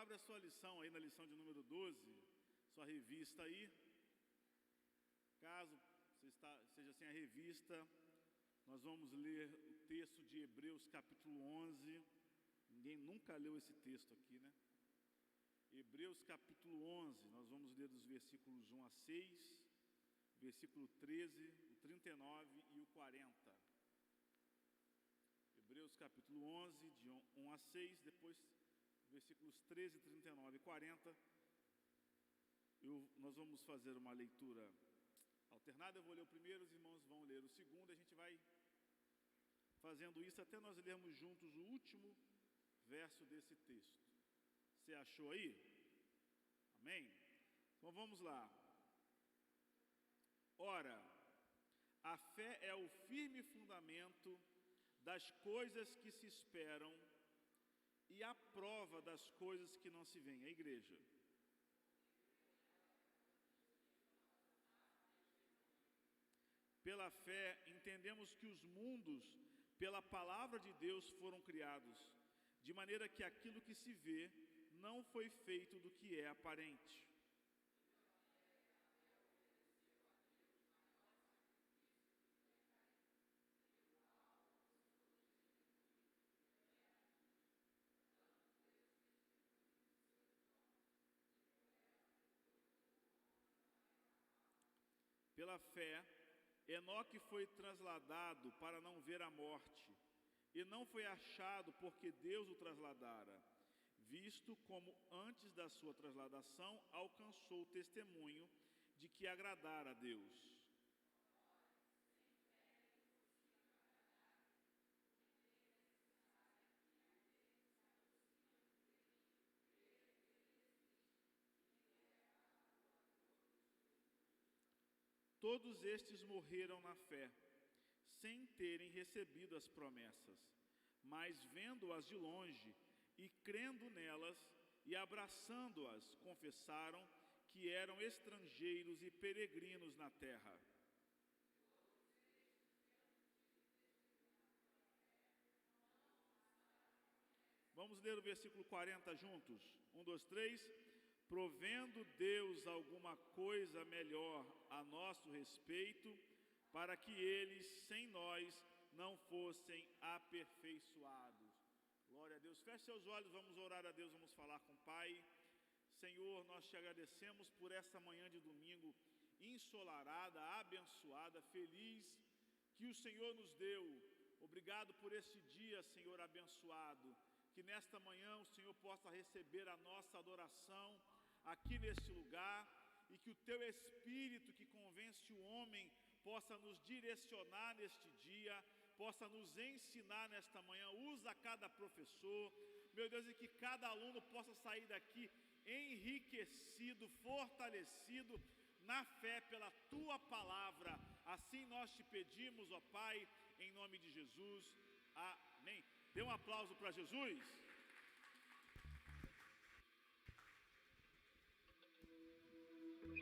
Abre a sua lição aí na lição de número 12, sua revista aí. Caso você seja sem a revista, nós vamos ler o texto de Hebreus capítulo 11. Ninguém nunca leu esse texto aqui, né? Hebreus capítulo 11, nós vamos ler dos versículos 1 a 6, versículo 13, o 39 e o 40. Hebreus capítulo 11, de 1 a 6, depois versículos 13, 39 e 40. Nós vamos fazer uma leitura alternada. Eu vou ler o primeiro, os irmãos vão ler o segundo. A gente vai fazendo isso até nós lermos juntos o último verso desse texto. Você achou aí? Amém? Então vamos lá. Ora, a fé é o firme fundamento das coisas que se esperam e a prova das coisas que não se veem. A igreja. Pela fé, entendemos que os mundos, pela palavra de Deus, foram criados, de maneira que aquilo que se vê não foi feito do que é aparente. Pela fé, Enoque foi trasladado para não ver a morte, e não foi achado porque Deus o trasladara, visto como antes da sua trasladação alcançou o testemunho de que agradara a Deus. Todos estes morreram na fé, sem terem recebido as promessas, mas vendo-as de longe e crendo nelas e abraçando-as, confessaram que eram estrangeiros e peregrinos na terra. Vamos ler o versículo 40 juntos? 1, 2, 3... Provendo Deus alguma coisa melhor a nosso respeito, para que eles, sem nós, não fossem aperfeiçoados. Glória a Deus. Feche seus olhos, vamos orar a Deus, vamos falar com o Pai. Senhor, nós te agradecemos por esta manhã de domingo, ensolarada, abençoada, feliz, que o Senhor nos deu. Obrigado por este dia, Senhor, abençoado. Que nesta manhã o Senhor possa receber a nossa adoração aqui neste lugar, e que o teu Espírito que convence o homem possa nos direcionar neste dia, possa nos ensinar nesta manhã. Usa cada professor, meu Deus, e que cada aluno possa sair daqui enriquecido, fortalecido na fé pela tua palavra. Assim nós te pedimos, ó Pai, em nome de Jesus. Amém. Dê um aplauso para Jesus.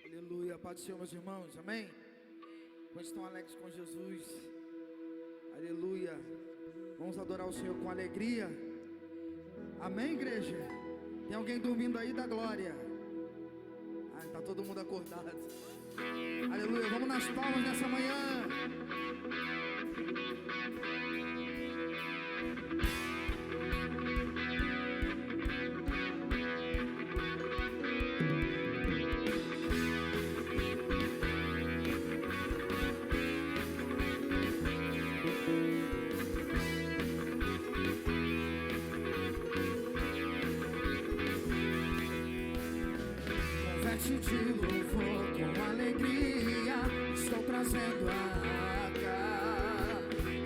Aleluia, Pai do Senhor, meus irmãos, amém? Quantos estão alegres com Jesus? Aleluia. Vamos adorar o Senhor com alegria. Amém, igreja? Tem alguém dormindo aí? Da glória. Está todo mundo acordado. Aleluia, vamos nas palmas nessa manhã. De louvor com alegria, estou trazendo a arca.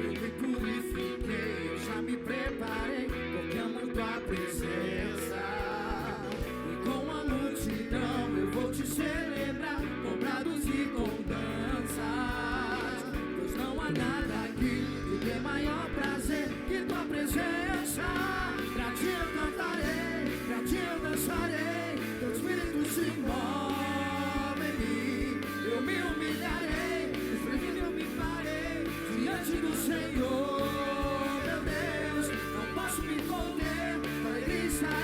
Eu me purifiquei, eu já me preparei, porque amo tua presença. E com a multidão eu vou te celebrar, com brados e com danças. Pois não há nada aqui que dê maior prazer que tua presença. Pra ti eu cantarei, pra ti eu dançarei, teu espírito se move em mim. Eu me humilharei, espremido eu me farei diante do Senhor, meu Deus. Não posso me conter, com alegria estarei.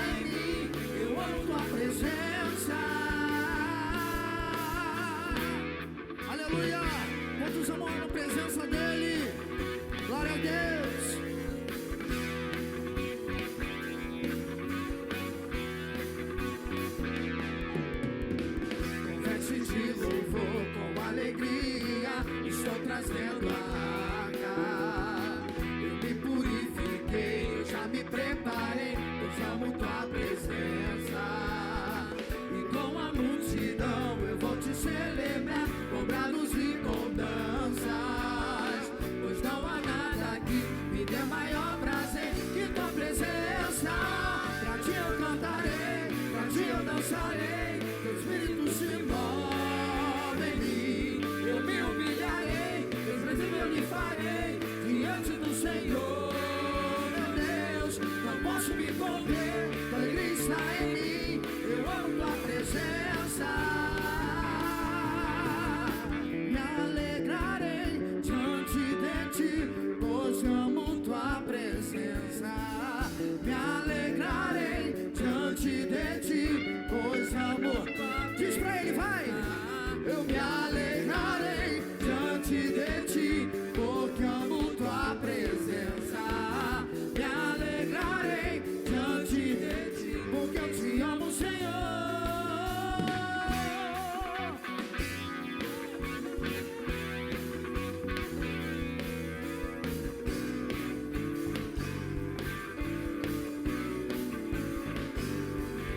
de louvor com alegria. Estou trazendo a arca. Eu me purifiquei, eu já me preparei. Eu amo tua presença. E com a multidão eu vou te celebrar, com brados e com danças. Pois não há nada que me dê maior prazer que tua presença. Pra ti eu cantarei, pra ti eu dançarei. Teu Espírito se move em mim. Eu me humilharei, desprezível eu lhe farei diante do Senhor. Meu Deus, não posso me conter, tua alegria está em mim. Eu amo tua presença. Me alegrarei diante de ti, pois amo tua presença. Me alegrarei diante de ti, pois amo tua. Diz pra ele, vai! Eu me alegrarei diante de ti, porque amo tua presença. Me alegrarei diante de ti, porque eu te amo, Senhor.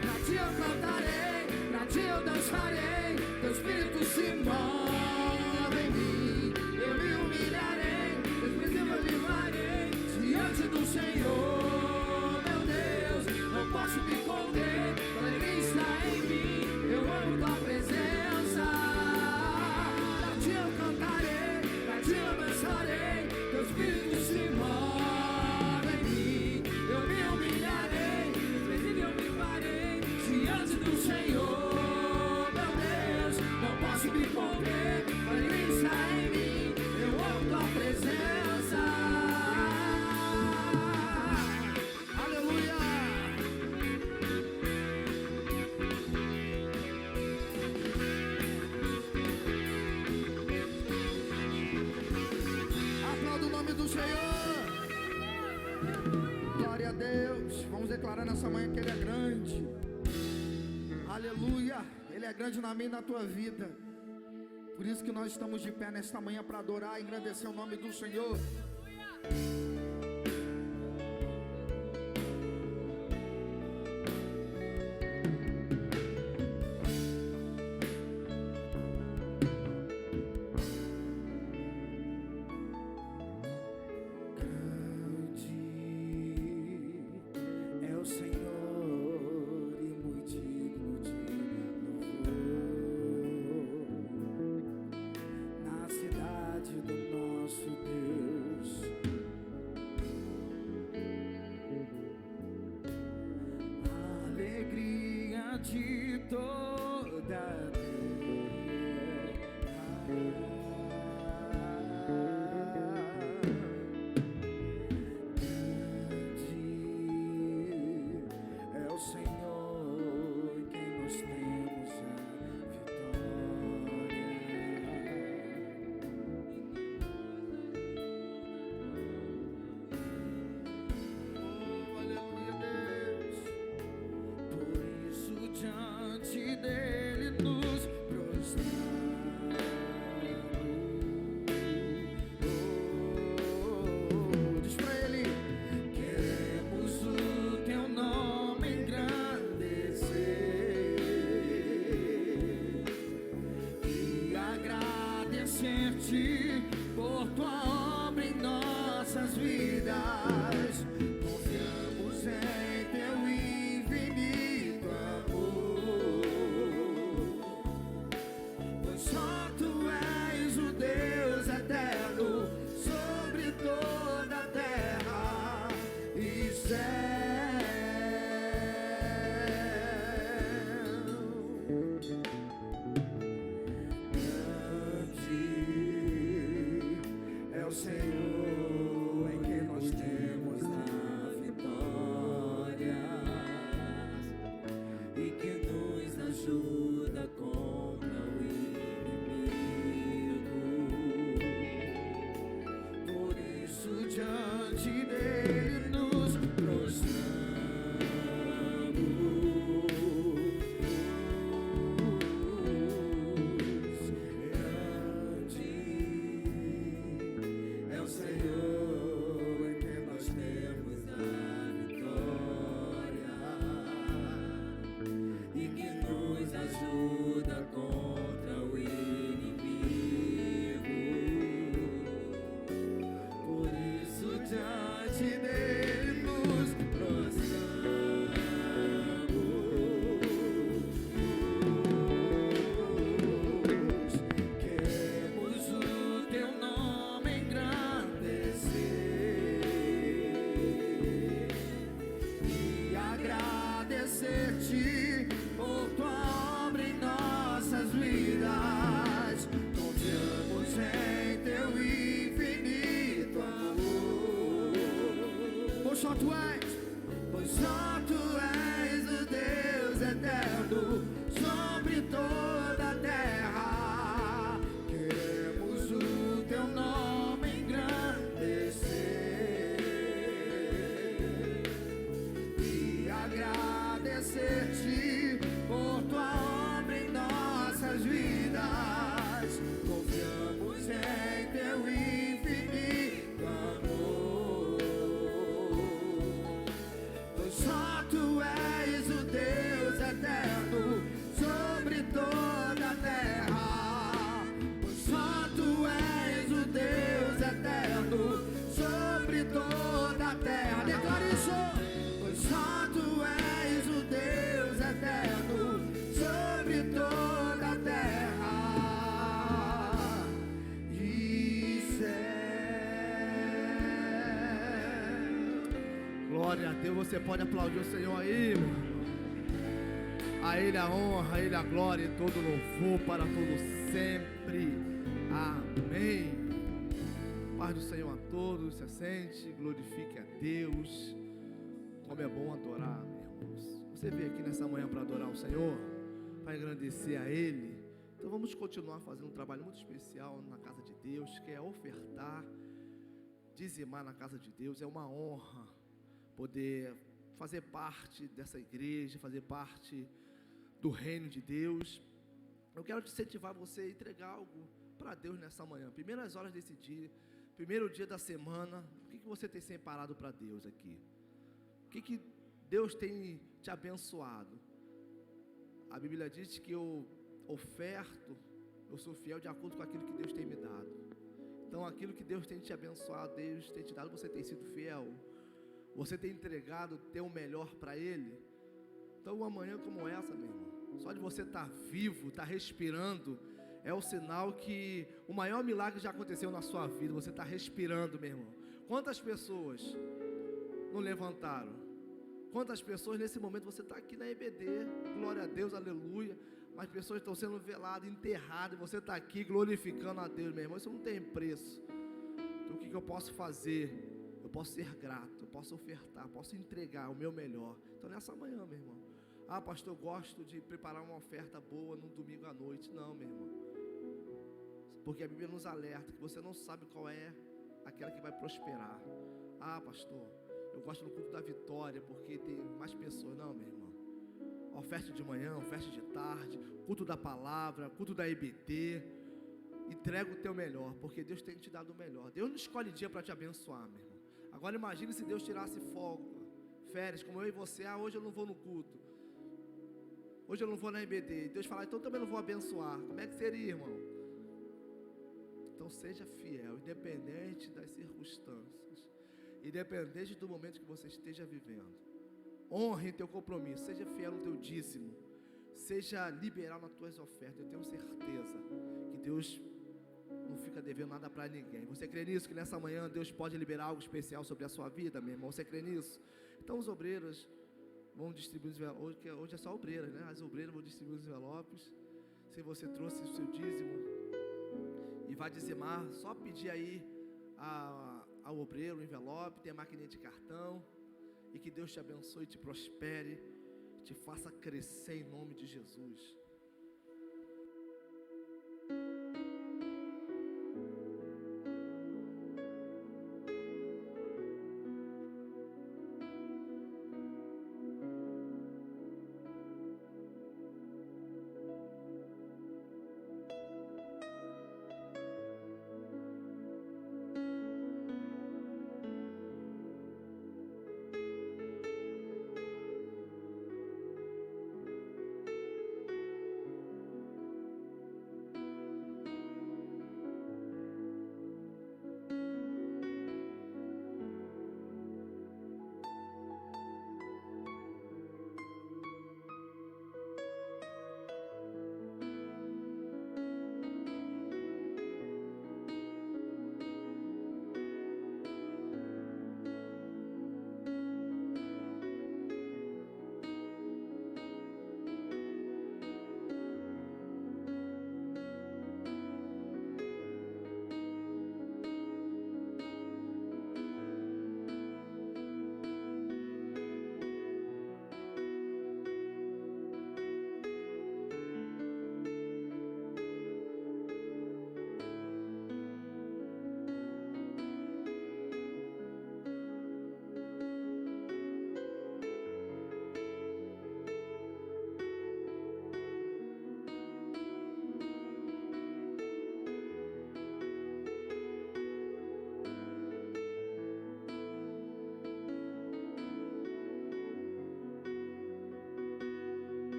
Pra ti eu cantarei, pra ti eu dançarei. Teu Espírito se move em mim. Eu me humilharei, desprezível eu lhe farei diante do Senhor. Meu Deus, não posso me conter, tua alegria está em mim. Eu amo tua presença. Pra ti eu cantarei, pra ti eu dançarei. Teu Espírito se move em mim. Eu me humilharei, desprezível eu lhe farei diante do Senhor. Meu Deus, não posso me conter, tua alegria está em mim. Eu amo tua presença. Aleluia. Aplauda o nome do Senhor. Glória a Deus. Vamos declarar nessa manhã que Ele é grande. Aleluia. Ele é grande na minha e na tua vida. Por isso que nós estamos de pé nesta manhã para adorar e engrandecer o nome do Senhor. Grande é o Senhor e muito digno de louvor na cidade do nosso Deus. A alegria de toda a é o Senhor em quem nós temos a vitória. Oh, aleluia, Deus. Por isso diante dele nos prostramos. Diz pra Ele. Queremos o teu nome engrandecer e agradecer-te por tua obra em nossas vidas. Confiamos em teu infinito amor, pois só tu és o Deus eterno sobre toda a terra e céu. Grande é o Senhor em quem nós temos a vitória e que nos ajuda contra o inimigo. Por isso diante dele nos prostramos. agradecer-te por tua obra em nossas vidas. Confiamos em teu infinito amor. Pois só tu és o Deus eterno sobre toda a terra. Queremos o teu nome engrandecer e agradecer-te por tua obra em nossas vidas. Confiamos em teu infinito amor. Pois só tu és o Deus eterno sobre toda a terra. Pois só tu és o Deus eterno sobre toda a terra. Declare isso. Pois só tu és o Deus eterno sobre toda a terra e céu. Glória a Deus, você pode aplaudir o Senhor aí, meu irmão. A Ele a honra, a Ele a glória e todo louvor para todo sempre. Amém. Paz do Senhor a todos, se assente, glorifique a Deus. Como é bom adorar, meus irmãos. Você veio aqui nessa manhã para adorar o Senhor, para agradecer a Ele. Então vamos continuar fazendo um trabalho muito especial na casa de Deus, que é ofertar, dizimar na casa de Deus. É uma honra poder fazer parte dessa igreja, fazer parte do reino de Deus. Eu quero te incentivar você a entregar algo para Deus nessa manhã. Primeiras horas desse dia, primeiro dia da semana, o que você tem separado para Deus aqui? O que Deus tem te abençoado? A Bíblia diz que eu oferto, eu sou fiel de acordo com aquilo que Deus tem me dado. Então aquilo que Deus tem te abençoado, Deus tem te dado, você tem sido fiel? Você tem entregado o teu melhor para Ele? Então uma manhã como essa, meu irmão, só de você estar vivo, estar respirando, é o sinal que o maior milagre já aconteceu na sua vida. Você está respirando, meu irmão. Quantas pessoas não levantaram? Quantas pessoas nesse momento você está aqui na EBD, glória a Deus, aleluia, mas pessoas estão sendo veladas, enterradas, e você está aqui glorificando a Deus, meu irmão. Isso não tem preço. Então o que eu posso fazer? Eu posso ser grato, eu posso ofertar, posso entregar o meu melhor. Então nessa manhã, meu irmão, pastor, eu gosto de preparar uma oferta boa no domingo à noite. Não, meu irmão, porque a Bíblia nos alerta que você não sabe qual é aquela que vai prosperar. Pastor, eu gosto do culto da vitória, porque tem mais pessoas. Não, meu irmão, oferta de manhã, oferta de tarde, culto da palavra, culto da EBD. Entrega o teu melhor, porque Deus tem te dado o melhor. Deus não escolhe dia para te abençoar, meu irmão. Agora imagine se Deus tirasse folga, férias, como eu e você. Hoje eu não vou no culto, hoje eu não vou na EBD. Deus fala, então também não vou abençoar. Como é que seria, irmão? Então seja fiel, independente das circunstâncias, independente do momento que você esteja vivendo. Honre teu compromisso, seja fiel no teu dízimo, seja liberal nas tuas ofertas. Eu tenho certeza que Deus não fica devendo nada para ninguém. Você crê nisso? Que nessa manhã Deus pode liberar algo especial sobre a sua vida, meu irmão? Você crê nisso? Então os obreiros vão distribuir os envelopes. Hoje é só obreiras, né? As obreiras vão distribuir os envelopes. Se você trouxe o seu dízimo e vai dizimar, só pedir aí ao obreiro o envelope, tem a maquininha de cartão. E que Deus te abençoe, te prospere, te faça crescer em nome de Jesus.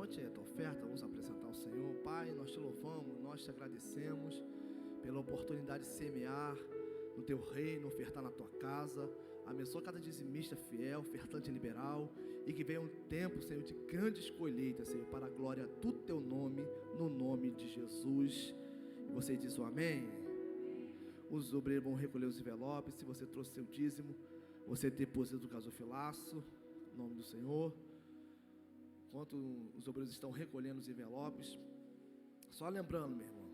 bote aí a tua oferta, vamos apresentar ao Senhor. Pai, nós te louvamos, nós te agradecemos pela oportunidade de semear no teu reino, ofertar na tua casa. Abençoa cada dizimista fiel, ofertante liberal, e que venha um tempo, Senhor, de grandes colheitas, Senhor, para a glória do teu nome, no nome de Jesus. E você diz o amém? Os obreiros vão recolher os envelopes. Se você trouxe seu dízimo, você deposita do gasofilaço, em nome do Senhor. Enquanto os obreiros estão recolhendo os envelopes, só lembrando, meu irmão,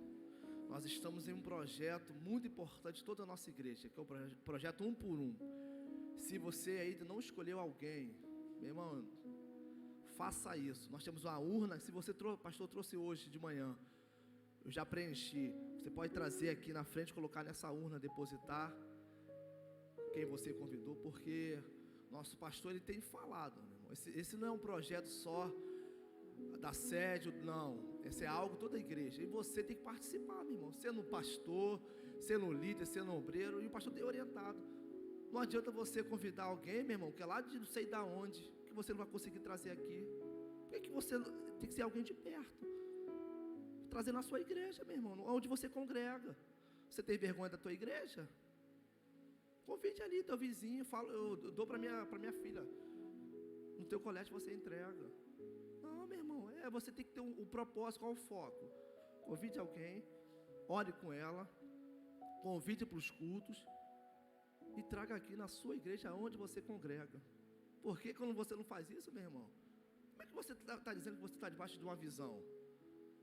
nós estamos em um projeto muito importante de toda a nossa igreja, que é o projeto 1 por 1. Se você ainda não escolheu alguém, meu irmão, faça isso. Nós temos uma urna, se você pastor trouxe hoje de manhã, eu já preenchi. Você pode trazer aqui na frente, colocar nessa urna, depositar quem você convidou, porque nosso pastor, ele tem falado, meu irmão, esse não é um projeto só da sede, não, esse é algo toda a igreja, e você tem que participar, meu irmão, sendo pastor, sendo líder, sendo obreiro, e o pastor tem orientado. Não adianta você convidar alguém, meu irmão, que é lá de não sei da onde, que você não vai conseguir trazer aqui. Por que você tem que ser alguém de perto? Trazer na sua igreja, meu irmão, onde você congrega. Você tem vergonha da tua igreja? Convide ali teu vizinho, eu dou para minha filha. No teu colégio você entrega. Não, meu irmão, você tem que ter um propósito, qual o foco? Convide alguém, ore com ela, convide para os cultos e traga aqui na sua igreja onde você congrega. Porque quando você não faz isso, meu irmão, como é que você está dizendo que você está debaixo de uma visão?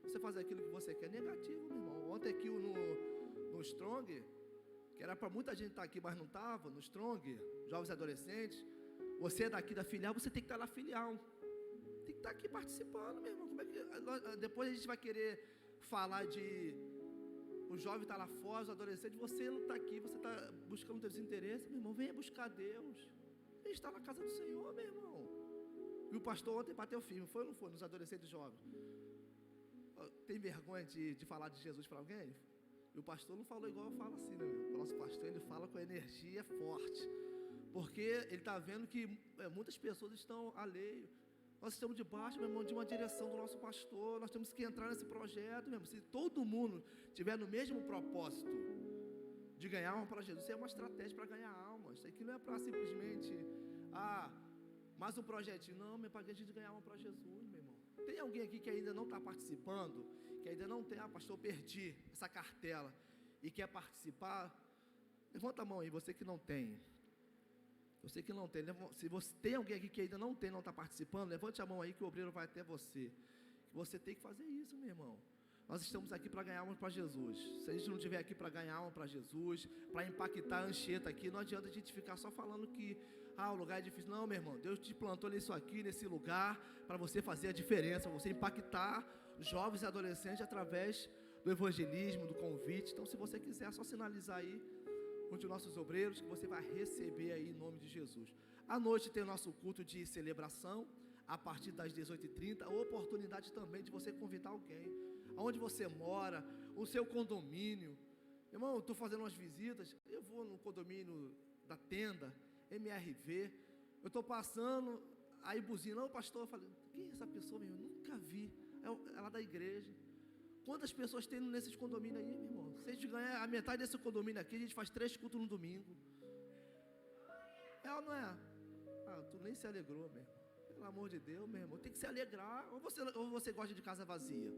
Você faz aquilo que você quer, negativo, meu irmão. Ontem aqui no Strong, que era para muita gente estar aqui, mas não estava, no Strong, jovens e adolescentes, você é daqui da filial, você tem que estar na filial. Tem que estar aqui participando, meu irmão. Como é que, depois a gente vai querer falar de o jovem está lá fora, os adolescentes, você não está aqui, você está buscando teus interesses, meu irmão, venha buscar Deus. Venha estar na casa do Senhor, meu irmão. E o pastor ontem bateu firme, foi ou não foi, nos adolescentes jovens? Tem vergonha de falar de Jesus para alguém? E o pastor não falou igual eu falo assim, né, meu? O nosso pastor, ele fala com energia forte, porque ele está vendo que muitas pessoas estão alheias. Nós estamos debaixo, meu irmão, de uma direção do nosso pastor. Nós temos que entrar nesse projeto, meu irmão. Se todo mundo tiver no mesmo propósito de ganhar alma para Jesus, isso é uma estratégia para ganhar almas. Isso aqui não é para simplesmente, mais um projetinho. Não, meu, para a gente ganhar alma para Jesus, meu irmão. Tem alguém aqui que ainda não está participando, que ainda não tem, pastor, eu perdi essa cartela e quer participar? Levanta a mão aí, você que não tem. Você que não tem, se você tem alguém aqui que ainda não tem, não está participando, levante a mão aí que o obreiro vai até você. Você tem que fazer isso, meu irmão. Nós estamos aqui para ganhar alma para Jesus. Se a gente não estiver aqui para ganhar alma para Jesus, para impactar a Anchieta aqui, não adianta a gente ficar só falando que o lugar é difícil. Não, meu irmão, Deus te plantou nisso aqui, nesse lugar, para você fazer a diferença, você impactar jovens e adolescentes através do evangelismo, do convite. Então, se você quiser, é só sinalizar aí um de nossos obreiros, que você vai receber aí em nome de Jesus. À noite tem o nosso culto de celebração, a partir das 18h30, a oportunidade também de você convidar alguém, aonde você mora, o seu condomínio. Irmão, eu estou fazendo umas visitas, eu vou no condomínio da Tenda, MRV, eu estou passando, aí buzina, pastor, eu falei, quem é essa pessoa, meu irmão? Nunca vi, ela é da igreja. Quantas pessoas tem nesses condomínios aí, meu irmão? Se a gente ganhar a metade desse condomínio aqui, a gente faz 3 cultos no domingo. É ou não é? Tu nem se alegrou, meu irmão. Pelo amor de Deus, meu irmão, tem que se alegrar. Ou você gosta de casa vazia?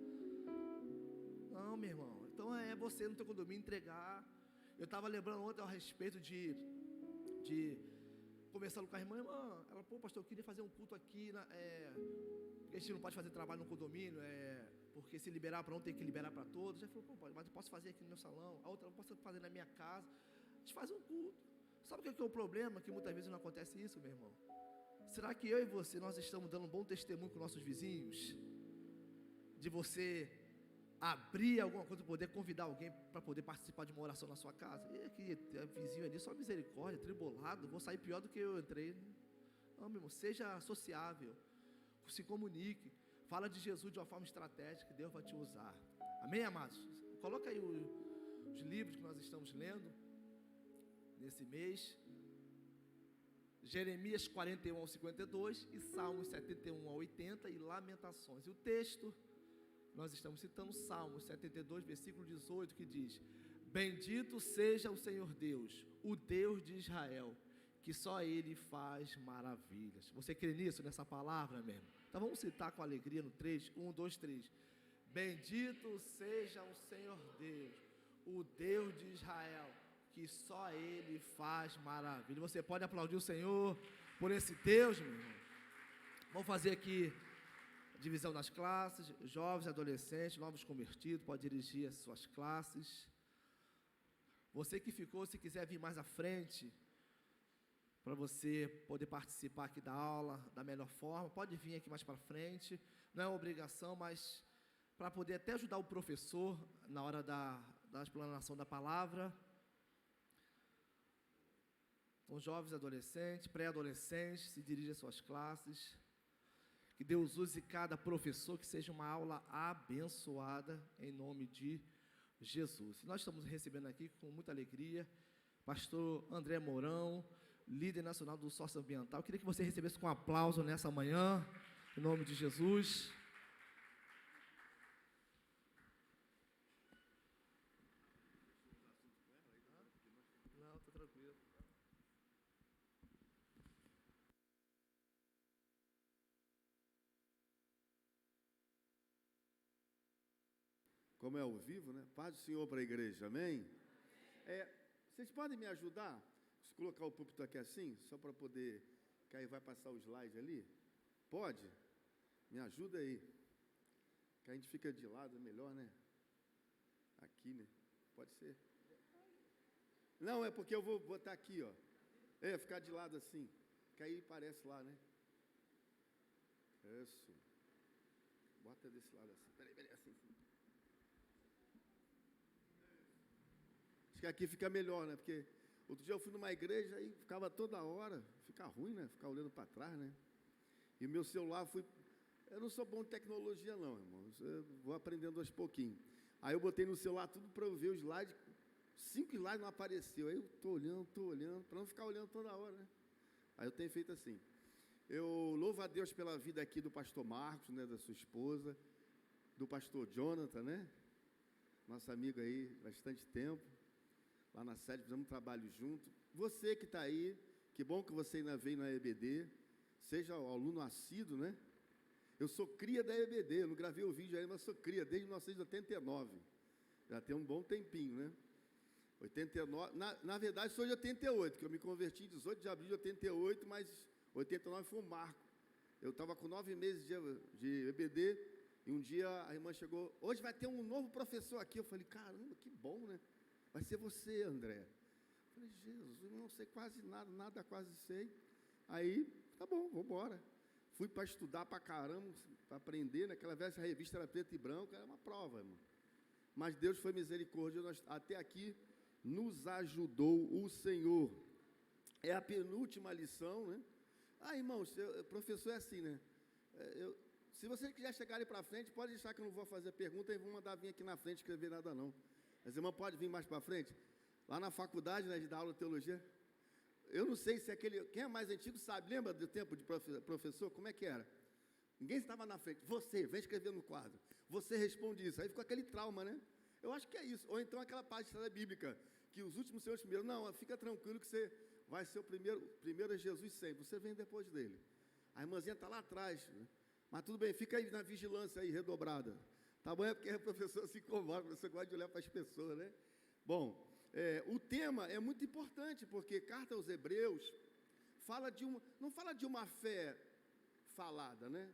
Não, meu irmão. Então é você no teu condomínio entregar. Eu estava lembrando ontem a respeito de conversando com a irmã, ela, pastor, eu queria fazer um culto aqui, porque a gente não pode fazer trabalho no condomínio, porque se liberar para um tem que liberar para todos. Já falou, mas eu posso fazer aqui no meu salão, a outra eu posso fazer na minha casa. A gente faz um culto. Sabe o que é o problema? Que muitas vezes não acontece isso, meu irmão. Será que eu e você, nós estamos dando um bom testemunho com nossos vizinhos? De você abrir alguma coisa, poder convidar alguém para poder participar de uma oração na sua casa? E aqui, vizinho ali, só misericórdia, tribulado, vou sair pior do que eu entrei. Não, meu irmão, seja sociável, se comunique, fala de Jesus de uma forma estratégica, que Deus vai te usar. Amém, amados? Coloca aí os livros que nós estamos lendo nesse mês. Jeremias 41 ao 52 e Salmos 71 ao 80 e Lamentações. E o texto, nós estamos citando Salmos 72, versículo 18, que diz: bendito seja o Senhor Deus, o Deus de Israel, que só Ele faz maravilhas. Você crê nisso, nessa palavra mesmo? Então vamos citar com alegria no 3, 1, 2, 3. Bendito seja o Senhor Deus, o Deus de Israel, que só Ele faz maravilha. Você pode aplaudir o Senhor por esse Deus, meu irmão? Vamos fazer aqui a divisão das classes, jovens, adolescentes, novos convertidos, pode dirigir as suas classes. Você que ficou, se quiser vir mais à frente, para você poder participar aqui da aula da melhor forma, pode vir aqui mais para frente, não é uma obrigação, mas para poder até ajudar o professor na hora da explanação da palavra. Então, jovens, adolescentes, pré-adolescentes, se dirigem às suas classes. Que Deus use cada professor, que seja uma aula abençoada, em nome de Jesus. Nós estamos recebendo aqui com muita alegria pastor André Mourão, líder nacional do socioambiental. Eu queria que você recebesse com um aplauso nessa manhã, em nome de Jesus. Não, está tranquilo. Como é ao vivo, né? Paz do Senhor para a igreja, amém? Vocês podem me ajudar? Se colocar o púlpito aqui assim, só para poder, que aí vai passar o slide ali? Pode? Me ajuda aí. Que a gente fica de lado, é melhor, né? Aqui, né? Pode ser. Não, é porque eu vou botar aqui, ó. Ficar de lado assim, que aí parece lá, né? Isso. Bota desse lado assim. Peraí, assim. Acho que aqui fica melhor, né? Porque outro dia eu fui numa igreja e ficava toda hora, fica ruim, né? Ficar olhando para trás, né? E o meu celular eu não sou bom em tecnologia não, irmão. Eu vou aprendendo aos pouquinhos. Aí eu botei no celular tudo para eu ver os slides. 5 slides não apareceu. Aí eu tô olhando, para não ficar olhando toda hora, né? Aí eu tenho feito assim. Eu louvo a Deus pela vida aqui do pastor Marcos, né? Da sua esposa, do pastor Jonathan, né? Nosso amigo aí, bastante tempo. Lá na sede, fizemos um trabalho junto. Você que está aí, que bom que você ainda veio na EBD, seja aluno assíduo, né? Eu sou cria da EBD, eu não gravei o vídeo ainda, mas sou cria desde 1989. Já tem um bom tempinho, né? 89, na verdade, sou de 88, que eu me converti em 18 de abril de 88, mas 89 foi um marco. Eu estava com 9 meses de EBD, e um dia a irmã chegou, hoje vai ter um novo professor aqui. Eu falei, caramba, que bom, né? Vai ser você, André. Eu falei, Jesus, eu não sei quase nada quase sei. Aí, tá bom, vou embora. Fui para estudar para caramba, para aprender. Naquela vez a revista era preta e branca, era uma prova, irmão. Mas Deus foi misericordioso, até aqui nos ajudou o Senhor. É a penúltima lição, né? Irmãos, professor é assim, né? Se você quiser chegar ali para frente, pode deixar que eu não vou fazer pergunta e vou mandar vir aqui na frente escrever nada não. As irmãs podem vir mais para frente? Lá na faculdade, né, de dar aula de teologia, eu não sei se quem é mais antigo sabe, lembra do tempo de professor, como é que era? Ninguém estava na frente, você, vem escrever no quadro, você responde isso, aí ficou aquele trauma, né? Eu acho que é isso, ou então aquela parte da bíblica, que os últimos são os primeiros, não, fica tranquilo que você vai ser o primeiro é Jesus sempre, você vem depois dele. A irmãzinha está lá atrás, né? Mas tudo bem, fica aí na vigilância aí, redobrada. Tá bom, é porque a professora se incomoda, você gosta de olhar para as pessoas, né? Bom, o tema é muito importante, porque Carta aos Hebreus não fala de uma fé falada, né?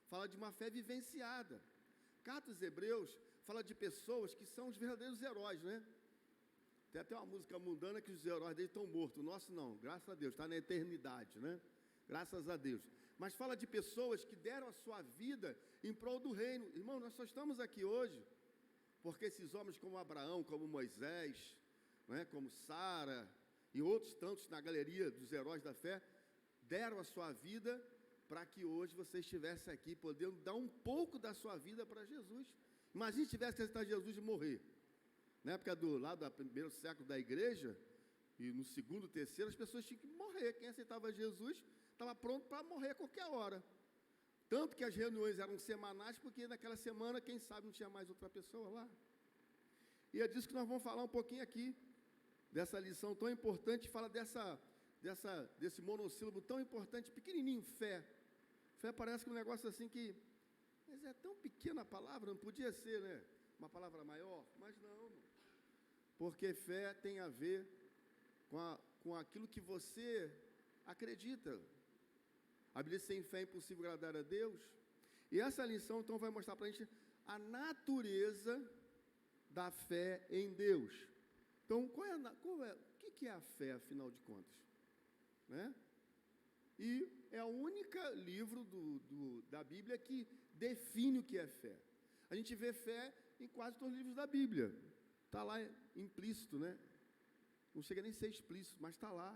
Fala de uma fé vivenciada. Carta aos Hebreus fala de pessoas que são os verdadeiros heróis, né? Tem até uma música mundana que os heróis deles estão mortos, o nosso não, graças a Deus, está na eternidade, né? Graças a Deus. Mas fala de pessoas que deram a sua vida em prol do reino. Irmão, nós só estamos aqui hoje porque esses homens como Abraão, como Moisés, né, como Sara e outros tantos na galeria dos heróis da fé, deram a sua vida para que hoje você estivesse aqui, podendo dar um pouco da sua vida para Jesus. Imagine se tivesse que aceitar Jesus e morrer. Na época do primeiro século da igreja, e no segundo, terceiro, as pessoas tinham que morrer. Quem aceitava Jesus estava pronto para morrer a qualquer hora. Tanto que as reuniões eram semanais, porque naquela semana, quem sabe, não tinha mais outra pessoa lá. E é disso que nós vamos falar um pouquinho aqui, dessa lição tão importante, fala desse monossílabo tão importante, pequenininho, fé. Fé parece que um negócio assim que, mas é tão pequena a palavra, não podia ser, né? Uma palavra maior, mas não, porque fé tem a ver com aquilo que você acredita. A Bíblia diz: sem fé é impossível agradar a Deus. E essa lição, então, vai mostrar para a gente a natureza da fé em Deus. Então, o que é a fé, afinal de contas? Né? E é o único livro da Bíblia que define o que é fé. A gente vê fé em quase todos os livros da Bíblia. Está lá implícito, né? Não chega nem a ser explícito, mas está lá.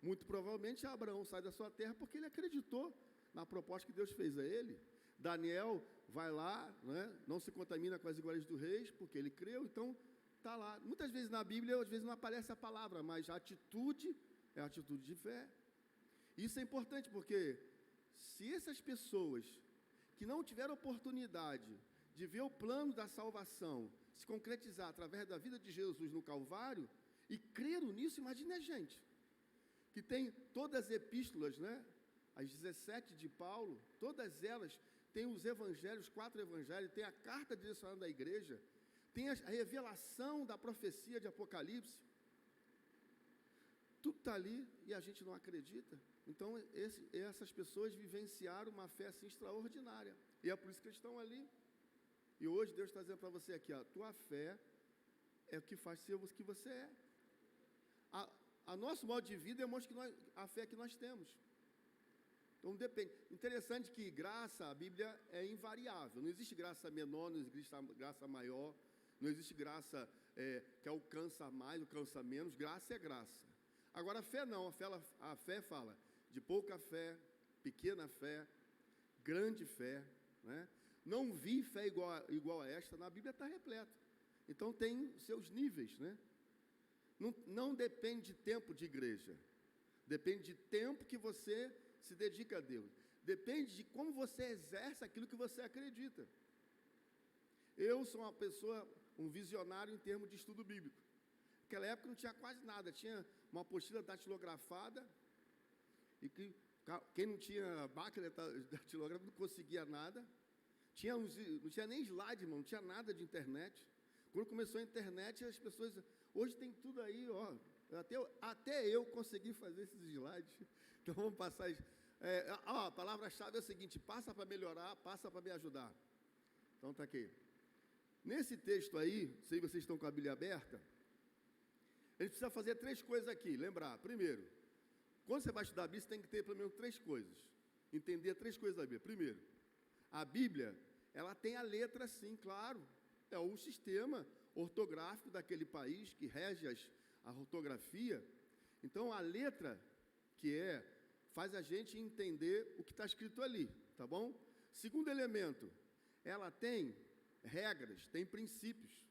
Muito provavelmente Abraão sai da sua terra porque ele acreditou na proposta que Deus fez a ele. Daniel vai lá, né? Não se contamina com as iguarias do reis, porque ele creu, então está lá. Muitas vezes na Bíblia, às vezes não aparece a palavra, mas a atitude é a atitude de fé. Isso é importante porque se essas pessoas que não tiveram oportunidade de ver o plano da salvação se concretizar através da vida de Jesus no Calvário e creram nisso, imagine a gente, que tem todas as epístolas, né? As 17 de Paulo, todas elas têm os evangelhos, 4 evangelhos, tem a carta direcionada da igreja, tem a revelação da profecia de Apocalipse, tudo está ali e a gente não acredita. Então, essas pessoas vivenciaram uma fé assim extraordinária, e é por isso que eles estão ali. E hoje Deus está dizendo para você aqui, ó, tua fé é o que faz ser o que você é. A nosso modo de vida demonstra a fé que nós temos. Então depende. Interessante que graça, a Bíblia é invariável. Não existe graça menor, não existe graça maior, não existe graça que alcança mais, alcança menos. Graça é graça. Agora a fé não, a fé fala de pouca fé, pequena fé, grande fé, né? Não vi fé igual a esta, na Bíblia está repleto. Então tem seus níveis, né? Não depende de tempo de igreja, depende de tempo que você se dedica a Deus, depende de como você exerce aquilo que você acredita. Eu sou uma pessoa, um visionário em termos de estudo bíblico. Naquela época não tinha quase nada, tinha uma apostila datilografada, e quem não tinha máquina datilográfica não conseguia nada, não tinha nem slide, irmão, não tinha nada de internet. Quando começou a internet, as pessoas, hoje tem tudo aí, ó, até eu consegui fazer esses slides. Então vamos passar isso. A palavra-chave é a seguinte: passa para melhorar, passa para me ajudar. Então está aqui. Nesse texto aí, se vocês estão com a Bíblia aberta, a gente precisa fazer 3 coisas aqui, lembrar. Primeiro, quando você vai estudar a Bíblia, você tem que ter pelo menos 3 coisas. Entender 3 coisas da Bíblia. Primeiro, a Bíblia, ela tem a letra sim, claro. É o sistema ortográfico daquele país que rege a ortografia. Então, a letra faz a gente entender o que está escrito ali, tá bom? Segundo elemento, ela tem regras, tem princípios.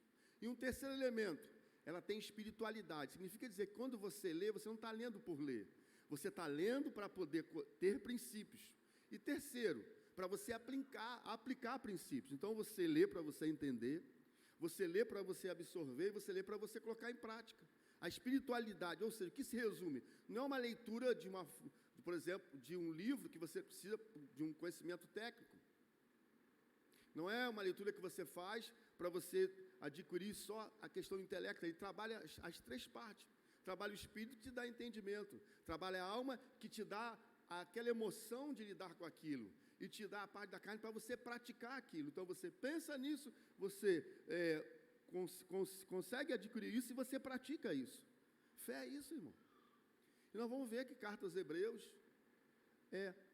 E um terceiro elemento, ela tem espiritualidade. Significa dizer que quando você lê, você não está lendo por ler. Você está lendo para poder ter princípios. E terceiro, para você aplicar princípios. Então, você lê para você entender, você lê para você absorver, você lê para você colocar em prática. A espiritualidade, ou seja, o que se resume? Não é uma leitura por exemplo, de um livro que você precisa de um conhecimento técnico. Não é uma leitura que você faz para você adquirir só a questão do intelecto. Ele trabalha as 3 partes. Trabalha o espírito que te dá entendimento. Trabalha a alma que te dá aquela emoção de lidar com aquilo. E te dá a parte da carne para você praticar aquilo. Então você pensa nisso, você consegue adquirir isso e você pratica isso. Fé é isso, irmão. E nós vamos ver que carta aos Hebreus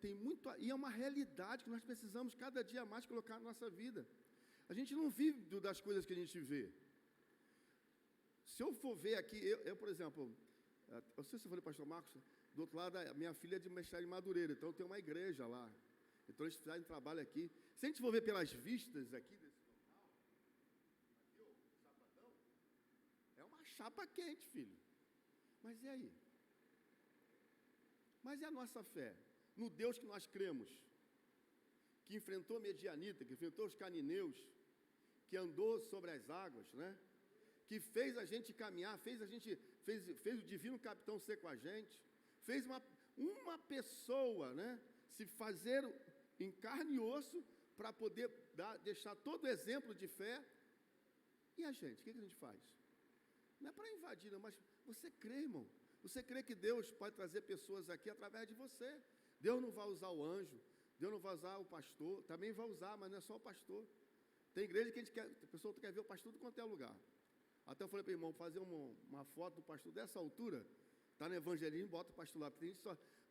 tem muito, e é uma realidade que nós precisamos cada dia mais colocar na nossa vida. A gente não vive das coisas que a gente vê. Se eu for ver aqui, eu por exemplo, eu não sei se eu falei para o pastor Marcos, do outro lado, a minha filha é de mestrado em Madureira, então tem uma igreja lá. Então eles fazem trabalho aqui. Se a gente for ver pelas vistas aqui desse local, aqui o Chapadão, é uma chapa quente, filho. Mas e aí? Mas e a nossa fé? No Deus que nós cremos, que enfrentou Medianita, que enfrentou os canineus, que andou sobre as águas, né? Que fez a gente caminhar, fez o divino capitão ser com a gente, fez uma pessoa, né, se fazer em carne e osso para poder deixar todo o exemplo de fé. E a gente, o que a gente faz? Não é para invadir, não, mas você crê, irmão. Você crê que Deus pode trazer pessoas aqui através de você. Deus não vai usar o anjo, Deus não vai usar o pastor, também vai usar, mas não é só o pastor. Tem igreja que a pessoa quer ver o pastor de qualquer lugar. Até eu falei para o irmão, fazer uma foto do pastor dessa altura, está no evangelismo, bota o pastor lá.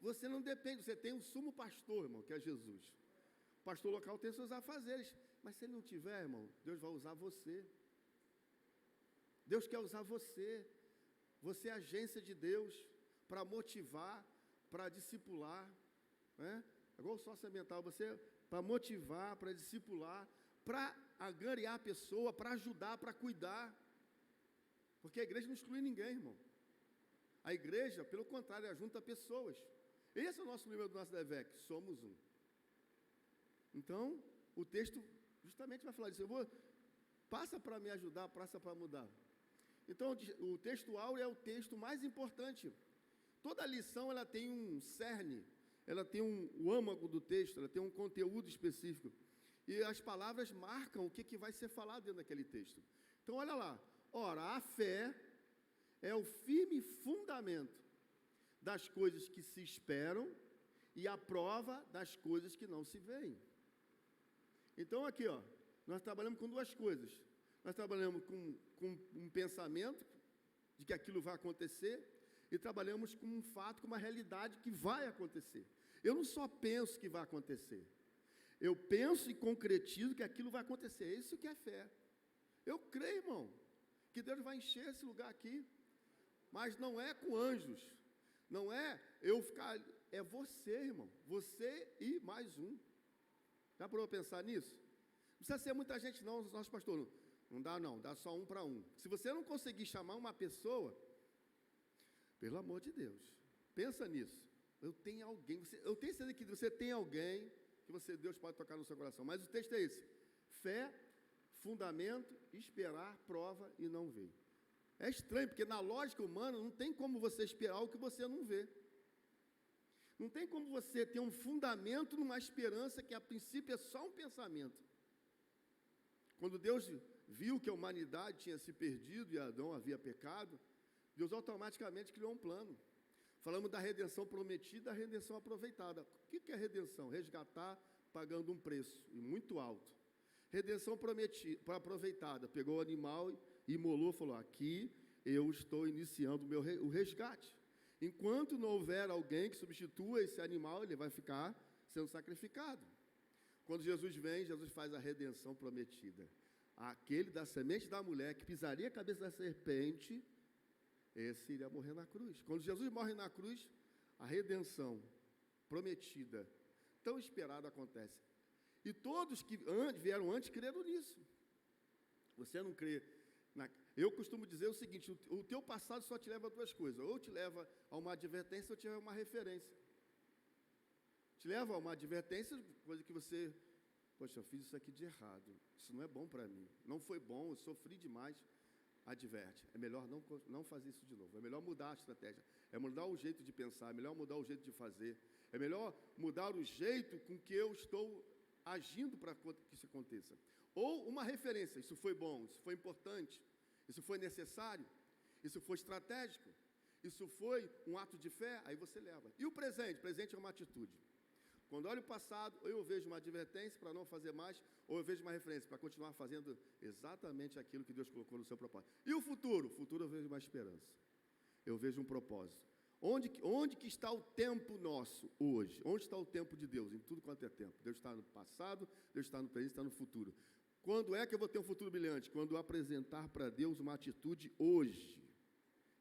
Você não depende, você tem um sumo pastor, irmão, que é Jesus. O pastor local tem seus afazeres, mas se ele não tiver, irmão, Deus vai usar você. Deus quer usar você. Você é agência de Deus para motivar, para discipular, né? É igual o sócio ambiental, você para motivar, para discipular, para angariar a pessoa, para ajudar, para cuidar. Porque a igreja não exclui ninguém, irmão. A igreja, pelo contrário, ajunta pessoas. Esse é o nosso lema do nosso DEVEC, somos um. Então, o texto justamente vai falar disso. Passa para me ajudar, passa para mudar. Então, o texto áureo é o texto mais importante. Toda lição, ela tem um cerne, ela tem o âmago do texto, ela tem um conteúdo específico. E as palavras marcam o que vai ser falado dentro daquele texto. Então, olha lá. Ora, a fé é o firme fundamento das coisas que se esperam e a prova das coisas que não se veem. Então, aqui, ó, nós trabalhamos com duas coisas. Nós trabalhamos com um pensamento de que aquilo vai acontecer e trabalhamos com um fato, com uma realidade que vai acontecer. Eu não só penso que vai acontecer, eu penso e concretizo que aquilo vai acontecer. É isso que é fé. Eu creio, irmão, que Deus vai encher esse lugar aqui, mas não é com anjos, não é eu ficar, é você, irmão, você e mais um. Já parou para pensar nisso? Não precisa ser muita gente não, nosso pastor, não dá não, dá só um para um. Se você não conseguir chamar uma pessoa, pelo amor de Deus, pensa nisso. Eu tenho alguém, eu tenho certeza que você tem alguém que Deus pode tocar no seu coração, mas o texto é esse: fé, fundamento, esperar, prova e não ver. É estranho, porque na lógica humana não tem como você esperar o que você não vê. Não tem como você ter um fundamento numa esperança que a princípio é só um pensamento. Quando Deus viu que a humanidade tinha se perdido e Adão havia pecado, Deus automaticamente criou um plano. Falamos da redenção prometida, da redenção aproveitada. O que é redenção? Resgatar pagando um preço, e muito alto. Redenção prometida, aproveitada, pegou o animal, imolou, falou, aqui eu estou iniciando o resgate. Enquanto não houver alguém que substitua esse animal, ele vai ficar sendo sacrificado. Quando Jesus vem, Jesus faz a redenção prometida. Aquele da semente da mulher que pisaria a cabeça da serpente, esse iria morrer na cruz. Quando Jesus morre na cruz, a redenção prometida, tão esperada, acontece. E todos que vieram antes creram nisso. Você não crê. Eu costumo dizer o seguinte: o teu passado só te leva a duas coisas. Ou te leva a uma advertência, ou te leva a uma referência. Te leva a uma advertência, coisa que você... Poxa, eu fiz isso aqui de errado. Isso não é bom para mim. Não foi bom, eu sofri demais. Adverte. É melhor não fazer isso de novo. É melhor mudar a estratégia. É mudar o jeito de pensar. É melhor mudar o jeito de fazer. É melhor mudar o jeito com que eu estou agindo para que isso aconteça. Ou uma referência. Isso foi bom, isso foi importante, isso foi necessário, isso foi estratégico, isso foi um ato de fé, aí você leva. E o presente? O presente é uma atitude. Quando olho o passado, ou eu vejo uma advertência para não fazer mais, ou eu vejo uma referência para continuar fazendo exatamente aquilo que Deus colocou no seu propósito. E o futuro? O futuro eu vejo uma esperança. Eu vejo um propósito. Onde que está o tempo nosso hoje? Onde está o tempo de Deus? Em tudo quanto é tempo. Deus está no passado, Deus está no presente, está no futuro. Quando é que eu vou ter um futuro brilhante? Quando eu apresentar para Deus uma atitude hoje.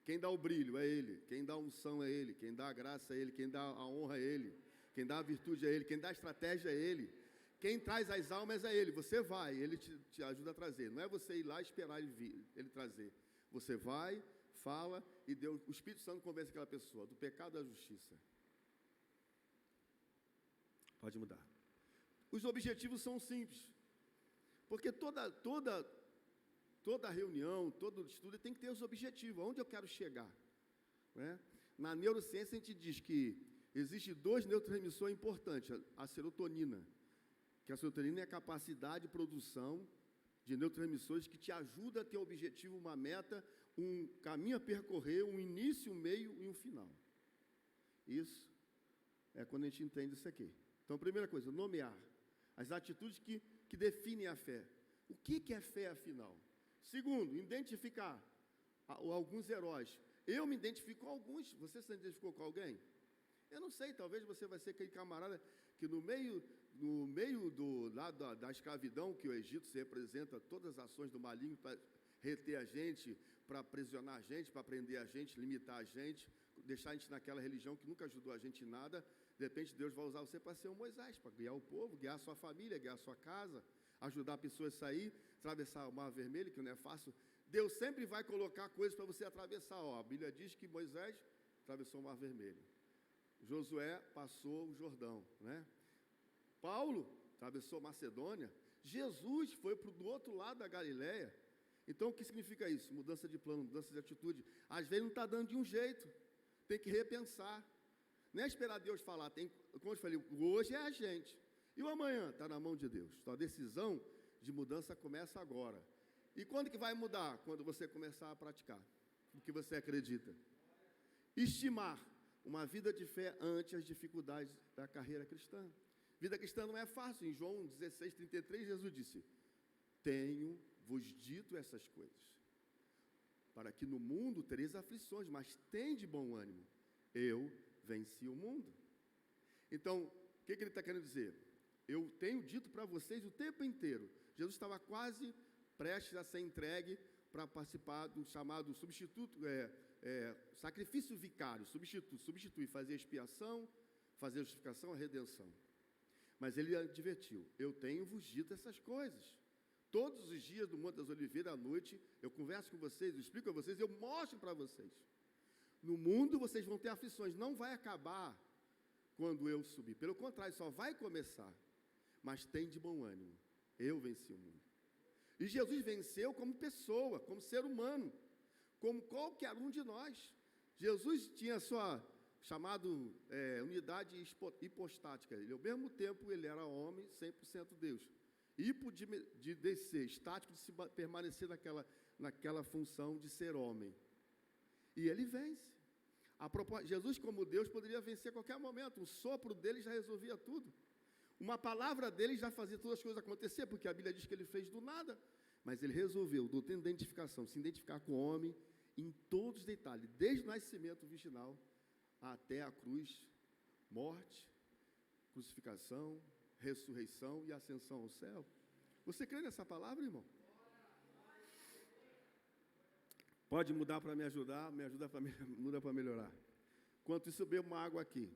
Quem dá o brilho é Ele, quem dá a unção é Ele, quem dá a graça é Ele, quem dá a honra é Ele, quem dá a virtude é Ele, quem dá a estratégia é Ele, quem traz as almas é Ele. Você vai, Ele te ajuda a trazer. Não é você ir lá e esperar Ele trazer. Você vai, fala e Deus, o Espírito Santo convence aquela pessoa do pecado e da justiça. Pode mudar. Os objetivos são simples, porque toda reunião, todo estudo tem que ter os objetivos, aonde eu quero chegar, né? Na neurociência a gente diz que existem 2 neurotransmissores importantes, a serotonina, que a serotonina é a capacidade de produção de neurotransmissores que te ajuda a ter um objetivo, uma meta, um caminho a percorrer, um início, um meio e um final. Isso é quando a gente entende isso aqui. Então, primeira coisa, nomear as atitudes que definem a fé. O que é fé, afinal? Segundo, identificar alguns heróis. Eu me identifico com alguns. Você se identificou com alguém? Eu não sei, talvez você vai ser aquele camarada que no meio da escravidão, que o Egito se representa todas as ações do maligno para reter a gente, para aprisionar a gente, para prender a gente, limitar a gente, deixar a gente naquela religião que nunca ajudou a gente em nada. De repente, Deus vai usar você para ser um Moisés, para guiar o povo, guiar a sua família, guiar a sua casa, ajudar pessoas a sair, atravessar o Mar Vermelho, que não é fácil. Deus sempre vai colocar coisas para você atravessar. A Bíblia diz que Moisés atravessou o Mar Vermelho. Josué passou o Jordão, né? Paulo atravessou Macedônia. Jesus foi do outro lado da Galileia. Então, o que significa isso? Mudança de plano, mudança de atitude. Às vezes não está dando de um jeito, tem que repensar. Não é esperar Deus falar, como eu falei, hoje é a gente, e o amanhã está na mão de Deus. Então, a decisão de mudança começa agora. E quando que vai mudar? Quando você começar a praticar o que você acredita. Estimar uma vida de fé ante as dificuldades da carreira cristã. Vida cristã não é fácil. Em João 16:33, Jesus disse: tenho-vos dito essas coisas, para que no mundo tereis aflições, mas tende bom ânimo. Eu venci o mundo. Então, o que ele está querendo dizer? Eu tenho dito para vocês o tempo inteiro. Jesus estava quase prestes a ser entregue para participar do chamado sacrifício vicário, substituir, fazer expiação, fazer justificação, a redenção. Mas ele advertiu: eu tenho-vos dito essas coisas. Todos os dias do Monte das Oliveiras, à noite, eu converso com vocês, eu explico a vocês, eu mostro para vocês. No mundo vocês vão ter aflições, não vai acabar quando eu subir. Pelo contrário, só vai começar. Mas tem de bom ânimo, eu venci o mundo. E Jesus venceu como pessoa, como ser humano, como qualquer um de nós. Jesus tinha a sua chamada unidade hipostática. Ele, ao mesmo tempo, ele era homem, 100% Deus. Hipo de descer, estático de se permanecer naquela função de ser homem. E ele vence. Jesus, como Deus, poderia vencer a qualquer momento. Um sopro dele já resolvia tudo. Uma palavra dele já fazia todas as coisas acontecer, porque a Bíblia diz que ele fez do nada. Mas ele resolveu, doutrina da identificação, se identificar com o homem em todos os detalhes, desde o nascimento virginal até a cruz, morte, crucificação, ressurreição e ascensão ao céu. Você crê nessa palavra, irmão? Pode mudar para me ajudar, muda para melhorar. Enquanto isso, eu bebo uma água aqui.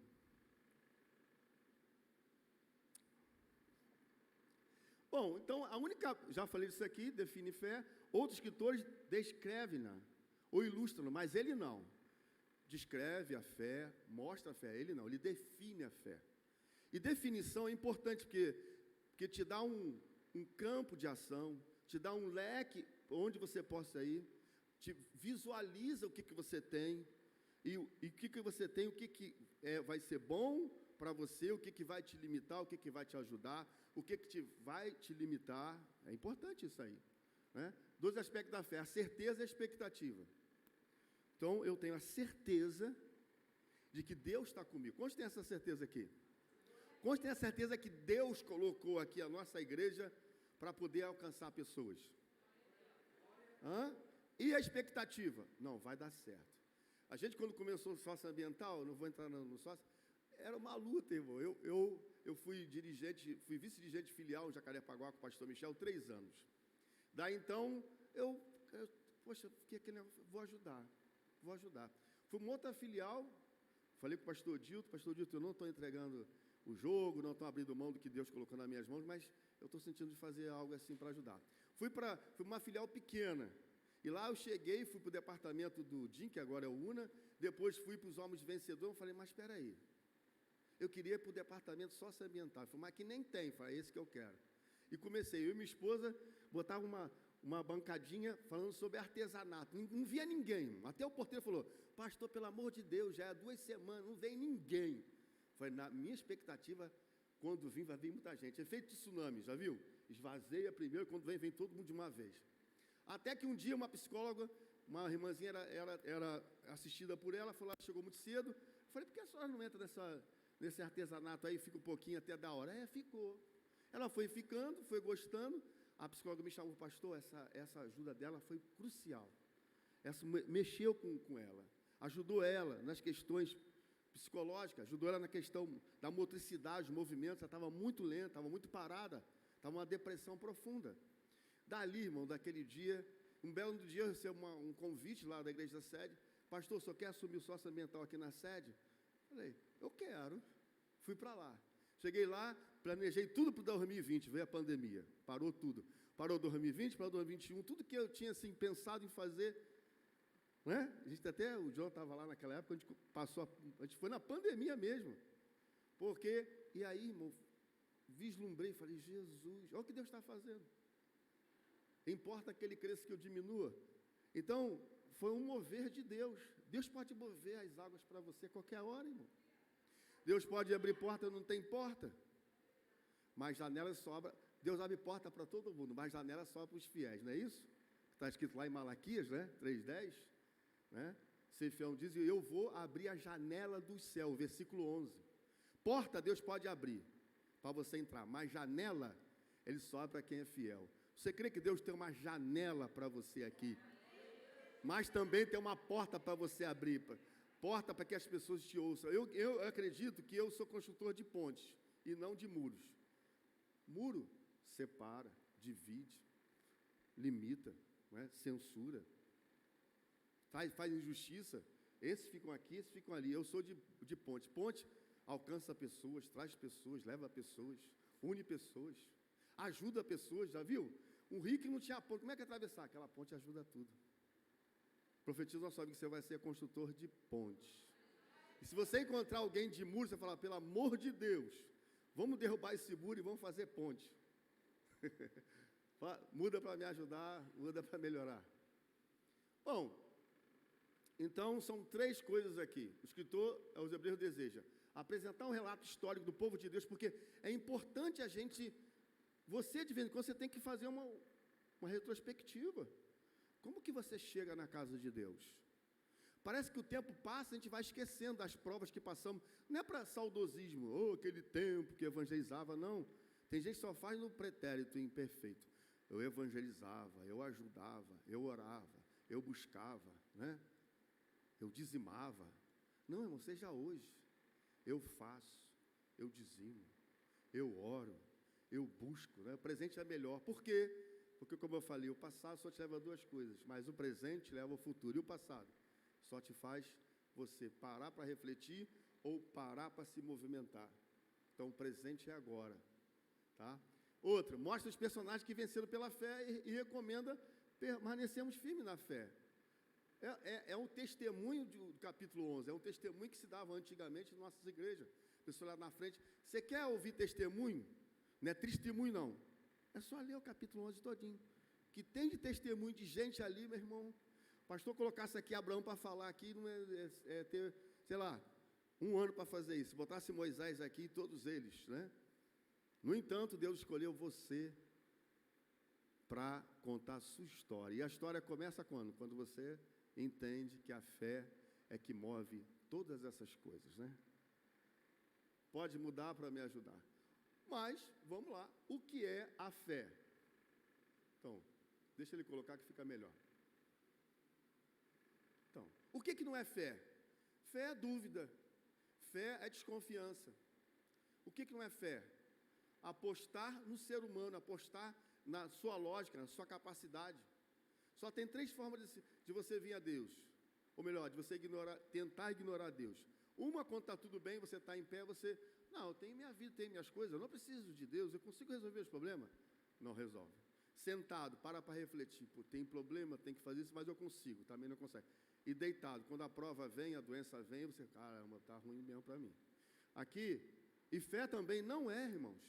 Bom, então, já falei disso aqui, define fé. Outros escritores descrevem-na, ou ilustram, mas ele não. Descreve a fé, mostra a fé, ele não, ele define a fé. E definição é importante, porque te dá um campo de ação, te dá um leque onde você possa ir, te visualiza o que você tem, e o que você tem, o que vai ser bom para você, o que vai te limitar, o que vai te ajudar, o que vai te limitar. É importante isso aí, né? 2 aspectos da fé, a certeza e a expectativa. Então, eu tenho a certeza de que Deus está comigo. Quantos tem essa certeza aqui? Quantos tem a certeza que Deus colocou aqui a nossa igreja para poder alcançar pessoas? E a expectativa? Não, vai dar certo. A gente, quando começou o sócio ambiental, não vou entrar no sócio, era uma luta, irmão. Eu fui vice-dirigente filial em Jacarepaguá com o pastor Michel 3 anos. Daí, então, fiquei aquele negócio, vou ajudar. Fui uma outra filial, falei com o pastor Dilton, eu não estou entregando o jogo, não estou abrindo mão do que Deus colocou nas minhas mãos, mas eu estou sentindo de fazer algo assim para ajudar. Fui uma filial pequena, E lá eu cheguei, fui para o departamento do DIM, que agora é o UNA, depois fui para os Homens Vencedores, eu falei, mas espera aí, eu queria ir para o departamento socioambiental, eu falei, mas que nem tem, eu falei, é esse que eu quero. E comecei, eu e minha esposa, botava uma bancadinha falando sobre artesanato, não via ninguém, até o porteiro falou, pastor, pelo amor de Deus, já é 2 semanas, não vem ninguém. Falei, na minha expectativa, quando vim, vai vir muita gente, efeito de tsunami, já viu? Esvazeia primeiro, quando vem todo mundo de uma vez. Até que um dia uma psicóloga, uma irmãzinha era assistida por ela, falou, chegou muito cedo, falei, por que a senhora não entra nesse artesanato aí, fica um pouquinho até da hora? Ficou. Ela foi ficando, foi gostando, a psicóloga me chamou, pastor, essa ajuda dela foi crucial, mexeu com ela, ajudou ela nas questões psicológicas, ajudou ela na questão da motricidade, dos movimentos, ela estava muito lenta, estava muito parada, estava uma depressão profunda. Dali, irmão, daquele dia, um belo dia eu recebi um convite lá da igreja da sede, pastor, só quer assumir o sócio ambiental aqui na sede? Falei, eu quero, fui para lá. Cheguei lá, planejei tudo para 2020, veio a pandemia, parou tudo. Parou 2020, parou 2021, tudo que eu tinha assim, pensado em fazer, né? A gente até, o John estava lá naquela época, a gente foi na pandemia mesmo, porque, e aí, irmão, vislumbrei, falei, Jesus, olha o que Deus está fazendo. Importa que ele cresça, que eu diminua. Então, foi um mover de Deus. Deus pode mover as águas para você a qualquer hora, irmão. Deus pode abrir porta, não tem porta. Mas janela sobra. Deus abre porta para todo mundo, mas janela só para os fiéis, não é isso? Está escrito lá em Malaquias, né? 3:10, né? Ser fiel diz, eu vou abrir a janela do céu, versículo 11. Porta Deus pode abrir para você entrar, mas janela Ele só abre para quem é fiel. Você crê que Deus tem uma janela para você aqui? Mas também tem uma porta para você abrir, porta para que as pessoas te ouçam. Eu acredito que eu sou construtor de pontes e não de muros. Muro separa, divide, limita, né? Censura, faz injustiça. Esses ficam aqui, esses ficam ali. Eu sou de ponte. Ponte alcança pessoas, traz pessoas, leva pessoas, une pessoas, ajuda pessoas, já viu? Um rio que não tinha ponte, como é que atravessar? Aquela ponte ajuda tudo. Profetiza na sua vida que você vai ser construtor de pontes. E se você encontrar alguém de muro, você fala, pelo amor de Deus, vamos derrubar esse muro e vamos fazer ponte. Muda para me ajudar, muda para melhorar. Bom, então são 3 coisas aqui. O escritor, aos Hebreus, deseja apresentar um relato histórico do povo de Deus, porque é importante a gente, você de vez em quando, você tem que fazer uma retrospectiva. Como que você chega na casa de Deus? Parece que o tempo passa, a gente vai esquecendo das provas que passamos. Não é para saudosismo, aquele tempo que evangelizava, não. Tem gente que só faz no pretérito imperfeito. Eu evangelizava, eu ajudava, eu orava, eu buscava, né? Eu dizimava. Não, irmão, seja hoje. Eu faço, eu dizimo, eu oro, eu busco, né? O presente é melhor. Por quê? Porque, como eu falei, o passado só te leva a 2 coisas, mas o presente leva ao futuro. E o passado só te faz você parar para refletir ou parar para se movimentar. Então, o presente é agora, tá? Outra, mostra os personagens que venceram pela fé e recomenda permanecermos firmes na fé. É um testemunho do capítulo 11, é um testemunho que se dava antigamente em nossas igrejas. A pessoa lá na frente, você quer ouvir testemunho? Não é testemunho, não. É só ler o capítulo 11 todinho. Que tem de testemunho de gente ali, meu irmão. O pastor colocasse aqui Abraão para falar aqui, não é ter, sei lá, 1 ano para fazer isso. Botasse Moisés aqui, todos eles, né? No entanto, Deus escolheu você para contar a sua história. E a história começa quando? Quando você entende que a fé é que move todas essas coisas, né? Pode mudar para me ajudar. Mas, vamos lá, o que é a fé? Então, deixa ele colocar que fica melhor. Então, o que não é fé? Fé é dúvida, fé é desconfiança. O que não é fé? Apostar no ser humano, apostar na sua lógica, na sua capacidade. Só tem 3 formas de você vir a Deus. Ou melhor, de você tentar ignorar Deus. Uma, quando está tudo bem, você está em pé, você... Não, eu tenho minha vida, tenho minhas coisas, eu não preciso de Deus, eu consigo resolver os problemas. Não resolve. Sentado, para refletir. Pô, tem problema, tem que fazer isso, mas eu consigo. Também não consegue. E deitado, quando a prova vem, a doença vem, você, caramba, está ruim mesmo para mim. Aqui, e fé também não é, irmãos.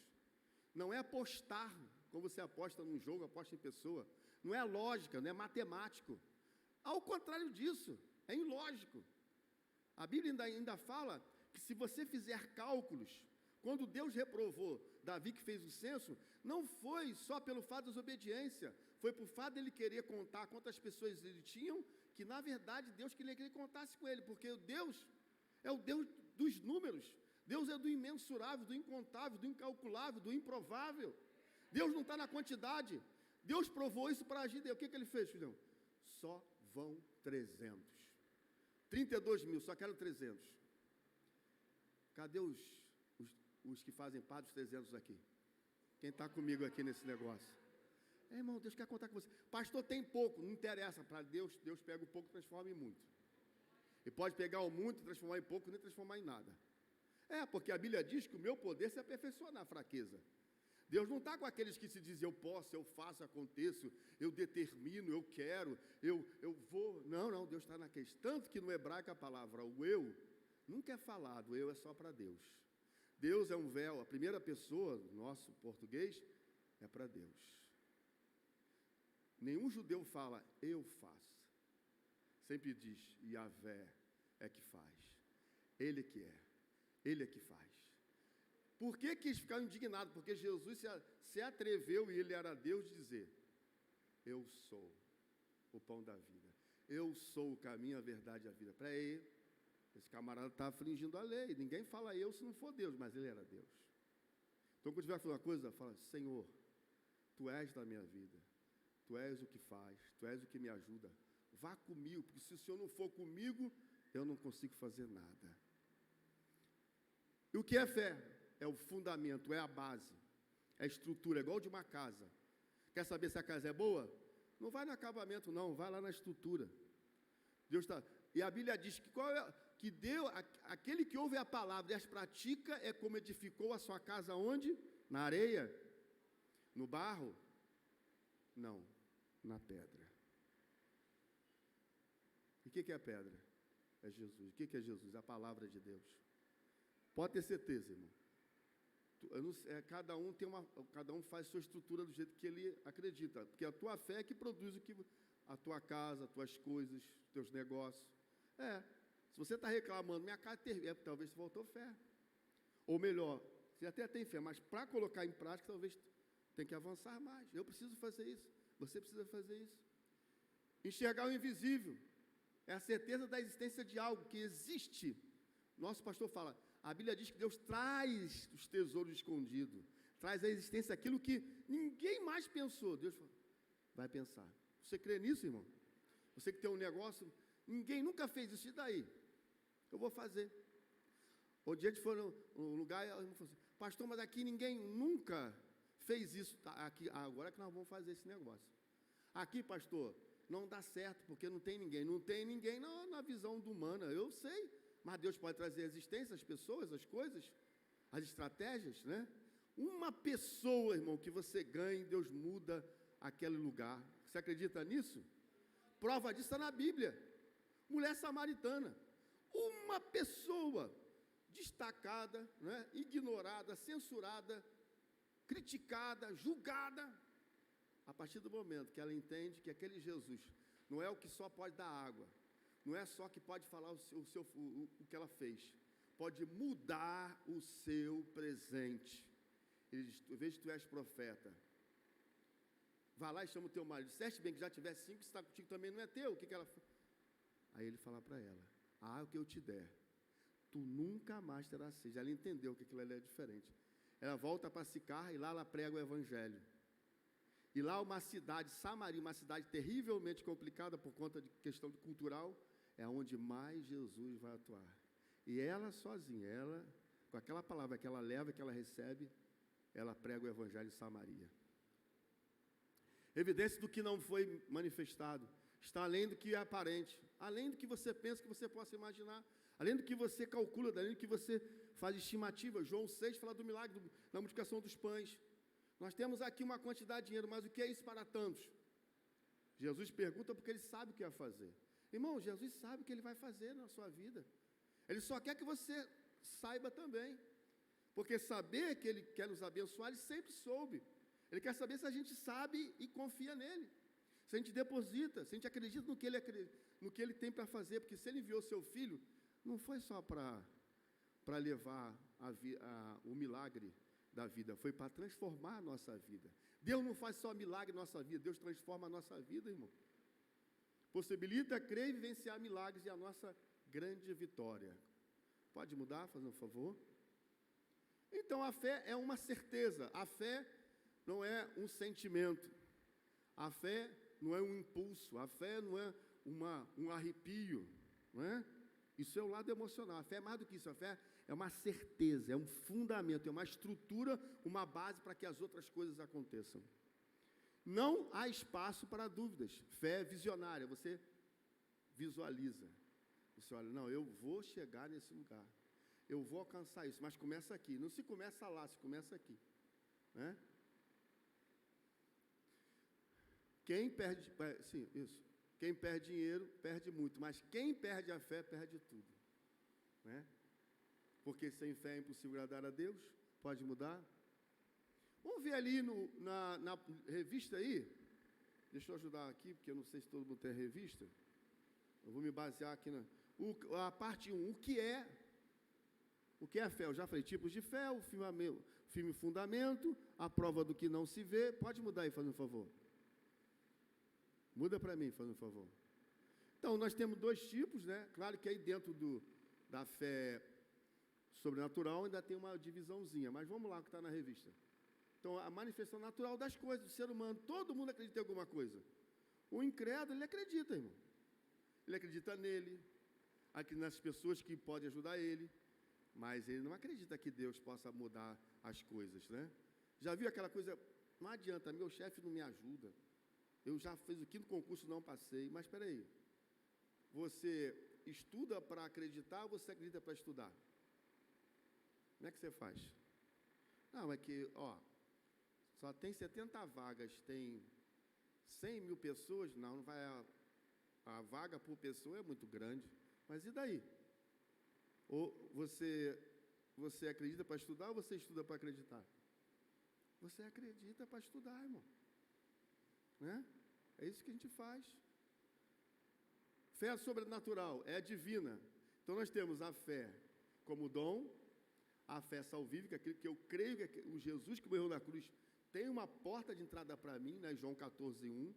Não é apostar, como você aposta num jogo, aposta em pessoa. Não é lógica, não é matemático. Ao contrário disso, é ilógico. A Bíblia ainda fala que se você fizer cálculos, quando Deus reprovou Davi, que fez o censo, não foi só pelo fato da desobediência, foi por fato dele querer contar quantas pessoas ele tinha, que na verdade Deus queria que ele contasse com ele, porque Deus é o Deus dos números, Deus é do imensurável, do incontável, do incalculável, do improvável. Deus não está na quantidade. Deus provou isso para agir. O que ele fez, filhão? Só vão 300. 32 mil, só quero 300. Cadê os que fazem parte dos 300 aqui? Quem está comigo aqui nesse negócio? Irmão, Deus quer contar com você. Pastor, tem pouco, não interessa. Para Deus, Deus pega o pouco e transforma em muito. E pode pegar o muito, transformar em pouco, nem transformar em nada. Porque a Bíblia diz que o meu poder se aperfeiçoa na fraqueza. Deus não está com aqueles que se dizem, eu posso, eu faço, aconteço, eu determino, eu quero, eu vou. Não, Deus está na questão. Tanto que no hebraico a palavra o eu nunca é falado, o eu é só para Deus. Deus é um véu, a primeira pessoa, nosso português, é para Deus. Nenhum judeu fala, eu faço. Sempre diz, Yahvé é que faz. Ele que é. Ele é que faz. Por que eles ficaram indignados? Porque Jesus se atreveu, e ele era Deus, de dizer, eu sou o pão da vida. Eu sou o caminho, a verdade e a vida. Para ele, esse camarada está afligindo a lei. Ninguém fala eu se não for Deus, mas ele era Deus. Então, quando tiver que falar uma coisa, fala, Senhor, Tu és da minha vida. Tu és o que faz, Tu és o que me ajuda. Vá comigo, porque se o Senhor não for comigo, eu não consigo fazer nada. E o que é fé? É o fundamento, é a base, é a estrutura, é igual de uma casa. Quer saber se a casa é boa? Não vai no acabamento, não, vai lá na estrutura. Deus está. E a Bíblia diz que, aquele que ouve a palavra e as pratica é como edificou a sua casa onde? Na areia? No barro? Não, na pedra. E o que é a pedra? É Jesus. O que é Jesus? A palavra de Deus. Pode ter certeza, irmão. Cada um faz sua estrutura do jeito que ele acredita, porque a tua fé é que produz a tua casa, as tuas coisas, os teus negócios. Se você está reclamando, minha casa talvez te faltou fé. Ou melhor, você até tem fé, mas para colocar em prática, talvez tem que avançar mais. Eu preciso fazer isso, você precisa fazer isso. Enxergar o invisível é a certeza da existência de algo que existe. Nosso pastor fala, a Bíblia diz que Deus traz os tesouros escondidos, traz à existência aquilo que ninguém mais pensou. Deus vai pensar. Você crê nisso, irmão? Você que tem um negócio, ninguém nunca fez isso, e daí? Eu vou fazer. Um dia a gente foi num lugar, e falou assim, pastor, mas aqui ninguém nunca fez isso. Aqui, agora que nós vamos fazer esse negócio. Aqui, pastor, não dá certo, porque não tem ninguém. Não tem ninguém na visão do humana, eu sei. Mas Deus pode trazer a existência, as pessoas, as coisas, as estratégias, né? Uma pessoa, irmão, que você ganhe, Deus muda aquele lugar. Você acredita nisso? Prova disso está na Bíblia. Mulher samaritana. Uma pessoa destacada, né? Ignorada, censurada, criticada, julgada. A partir do momento que ela entende que aquele Jesus não é o que só pode dar água, não é só que pode falar o que ela fez, pode mudar o seu presente. Ele diz, veja que tu és profeta, vai lá e chama o teu marido, disseste bem que já tivesse 5, se está contigo também não é teu, o que ela faz? Aí ele fala para ela, o que eu te der, tu nunca mais terás sede. Ela entendeu que aquilo ali é diferente. Ela volta para Sicar e lá ela prega o evangelho. E lá uma cidade, Samaria, uma cidade terrivelmente complicada por conta de questão cultural, é onde mais Jesus vai atuar. E ela sozinha, ela, com aquela palavra que ela leva, que ela recebe, ela prega o evangelho em Samaria. Evidência do que não foi manifestado, está além do que é aparente, além do que você pensa, que você possa imaginar, além do que você calcula, além do que você faz estimativa. João 6 fala do milagre da multiplicação dos pães. Nós temos aqui uma quantidade de dinheiro, mas o que é isso para tantos? Jesus pergunta porque ele sabe o que vai fazer. Irmão, Jesus sabe o que ele vai fazer na sua vida. Ele só quer que você saiba também. Porque saber que ele quer nos abençoar, ele sempre soube. Ele quer saber se a gente sabe e confia nele. Se a gente deposita, se a gente acredita no que ele tem para fazer. Porque se ele enviou seu filho, não foi só para levar o milagre da vida, foi para transformar a nossa vida. Deus não faz só milagre na nossa vida, Deus transforma a nossa vida, irmão. Possibilita crer e vivenciar milagres e a nossa grande vitória. Pode mudar, fazendo um favor? Então, a fé é uma certeza. A fé não é um sentimento. A fé não é um impulso. A fé não é um arrepio. Não é? Isso é o lado emocional. A fé é mais do que isso. A fé é uma certeza, é um fundamento, é uma estrutura, uma base para que as outras coisas aconteçam. Não há espaço para dúvidas. Fé é visionária. Você visualiza. Você olha, não, eu vou chegar nesse lugar. Eu vou alcançar isso, mas começa aqui. Não se começa lá, se começa aqui. Né? Quem perde, sim, isso. Quem perde dinheiro, perde muito. Mas quem perde a fé, perde tudo. Né? Porque sem fé é impossível agradar a Deus. Pode mudar? Vamos ver ali na revista aí. Deixa eu ajudar aqui, porque eu não sei se todo mundo tem a revista. Eu vou me basear aqui a parte 1. O que é a fé? Eu já falei, tipos de fé, o firme fundamento, a prova do que não se vê. Pode mudar aí, fazendo um favor. Muda para mim, fazendo um favor. Então, nós temos 2 tipos, né? Claro que aí dentro da fé sobrenatural ainda tem uma divisãozinha, mas vamos lá o que está na revista. Então, a manifestação natural das coisas, do ser humano, todo mundo acredita em alguma coisa. O incrédulo, ele acredita, irmão. Ele acredita nele, aqui nas pessoas que podem ajudar ele, mas ele não acredita que Deus possa mudar as coisas, né? Já viu aquela coisa, não adianta, meu chefe não me ajuda, eu já fiz o 5º concurso, não passei, mas espera aí, você estuda para acreditar ou você acredita para estudar? Como é que você faz? Não, é que, só tem 70 vagas, tem 100 mil pessoas, não vai, a vaga por pessoa é muito grande, mas e daí? Ou você acredita para estudar ou você estuda para acreditar? Você acredita para estudar, irmão. Né? É isso que a gente faz. Fé sobrenatural, é divina. Então nós temos a fé como dom, a fé salvífica, aquilo que eu creio que o Jesus que morreu na cruz tem uma porta de entrada para mim, né? João 14:1,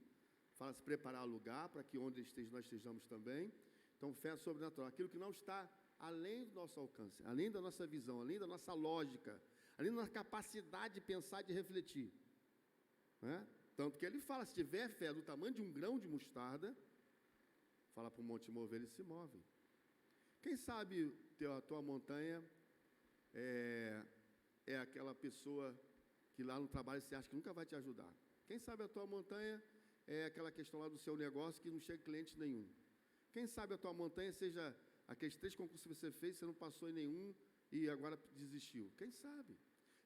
fala se preparar lugar para que onde nós estejamos também. Então fé sobrenatural, aquilo que não está além do nosso alcance, além da nossa visão, além da nossa lógica, além da nossa capacidade de pensar e de refletir. Né? Tanto que ele fala, se tiver fé do tamanho de um grão de mostarda, fala para o monte mover, ele se move. Quem sabe a tua montanha é aquela pessoa que lá no trabalho você acha que nunca vai te ajudar. Quem sabe a tua montanha é aquela questão lá do seu negócio que não chega cliente nenhum. Quem sabe a tua montanha seja aqueles 3 concursos que você fez, você não passou em nenhum e agora desistiu. Quem sabe?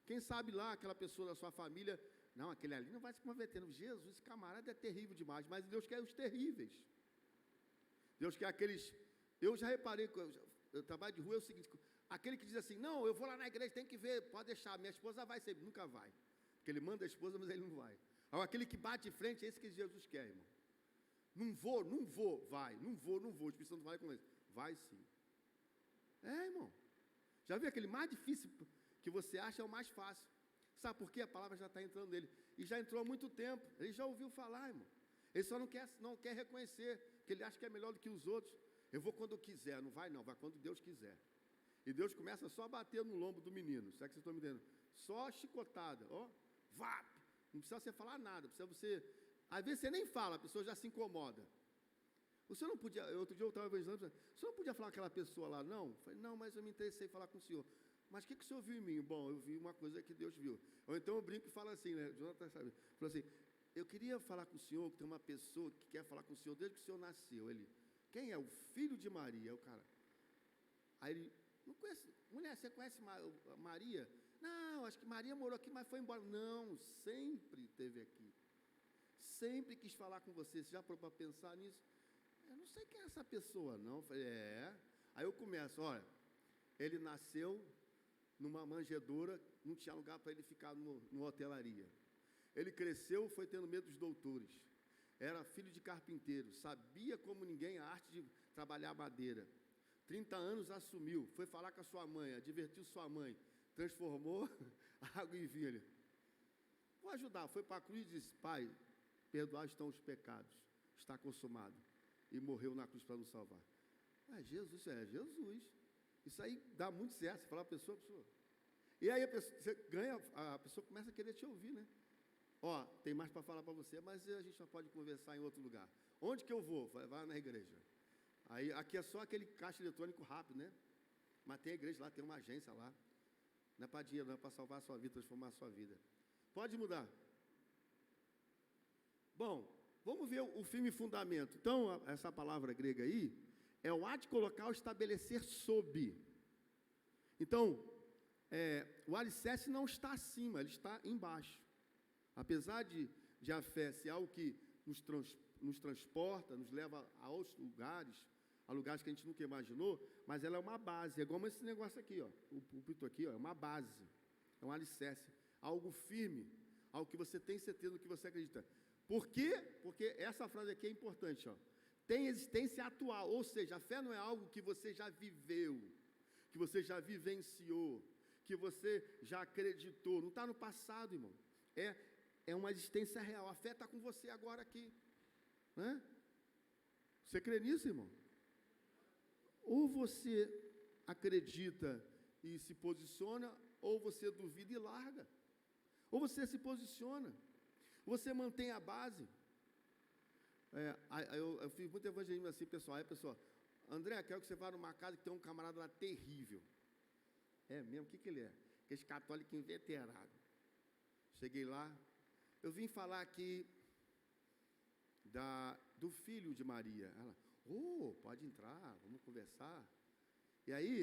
Quem sabe lá aquela pessoa da sua família, não, aquele ali não vai se converter. Jesus, esse camarada é terrível demais, mas Deus quer os terríveis. Deus quer aqueles... Eu já reparei, eu trabalho de rua, é o seguinte, aquele que diz assim, não, eu vou lá na igreja, tem que ver, pode deixar, minha esposa vai sempre, nunca vai. Porque ele manda a esposa, mas ele não vai. Agora, aquele que bate de frente, é esse que Jesus quer, irmão. Não vou, vai, não vou, o Espírito Santo vai com ele. Vai sim. Irmão. Já viu aquele mais difícil que você acha é o mais fácil. Sabe por quê? A palavra já está entrando nele. E já entrou há muito tempo. Ele já ouviu falar, irmão. Ele só não quer reconhecer, porque ele acha que é melhor do que os outros. Eu vou quando eu quiser, não vai quando Deus quiser. E Deus começa só a bater no lombo do menino. Será que vocês estão me entendendo? Só chicotada, vá. Não precisa você falar nada, precisa você... Às vezes você nem fala, a pessoa já se incomoda. Você não podia, outro dia eu estava evangelizando, você não podia falar com aquela pessoa lá, não? Eu falei, não, mas eu me interessei em falar com o senhor. Mas o que o senhor viu em mim? Bom, eu vi uma coisa que Deus viu. Ou então eu brinco e falo assim, né? Jonathan sabe? Falou assim, eu queria falar com o senhor, que tem uma pessoa que quer falar com o senhor desde que o senhor nasceu. Ele, quem é? O filho de Maria, o cara. Aí ele, não conhece, mulher, você conhece Maria? Não, acho que Maria morou aqui, mas foi embora. Não, sempre esteve aqui. Sempre quis falar com você. Você já parou para pensar nisso? Eu não sei quem é essa pessoa, não. Eu falei, Aí eu começo, olha, ele nasceu numa manjedoura, não tinha lugar para ele ficar numa hotelaria. Ele cresceu, foi tendo medo dos doutores. Era filho de carpinteiro, sabia como ninguém a arte de trabalhar madeira. 30 anos assumiu, foi falar com a sua mãe, advertiu sua mãe, transformou água em vinho. Ele, vou ajudar, foi para a cruz e disse, Pai, perdoados estão os pecados, está consumado. E morreu na cruz para nos salvar. Jesus, é Jesus. Isso aí dá muito certo, você fala a pessoa. E aí você ganha, a pessoa começa a querer te ouvir, né? Ó, tem mais para falar para você, mas a gente só pode conversar em outro lugar. Onde que eu vou? Vai na igreja. Aí, aqui é só aquele caixa eletrônico rápido, né? Mas tem a igreja lá, tem uma agência lá. Não é para dinheiro, não é para salvar a sua vida, transformar a sua vida. Pode mudar. Bom, vamos ver o firme fundamento. Então, essa palavra grega aí, é o ato de colocar ou estabelecer sob. Então, o alicerce não está acima, ele está embaixo. Apesar de a fé ser algo que nos transporta, nos leva a outros lugares, a lugares que a gente nunca imaginou, mas ela é uma base, é como esse negócio aqui, ó, o púlpito aqui, ó, é uma base, é um alicerce, algo firme, algo que você tem certeza do que você acredita. Por quê? Porque essa frase aqui é importante, ó. Tem existência atual, ou seja, a fé não é algo que você já viveu, que você já vivenciou, que você já acreditou, não está no passado, irmão, é uma existência real, a fé está com você agora aqui, né? Você crê nisso, irmão? Ou você acredita e se posiciona, ou você duvida e larga, ou você se posiciona, você mantém a base. Eu fiz muito evangelismo assim, pessoal. Aí a pessoa, André, quero que você vá numa casa que tem um camarada lá terrível. É mesmo? O que ele é? Aquele católico inveterado. Cheguei lá, eu vim falar aqui do filho de Maria. Ela, pode entrar, vamos conversar. E aí,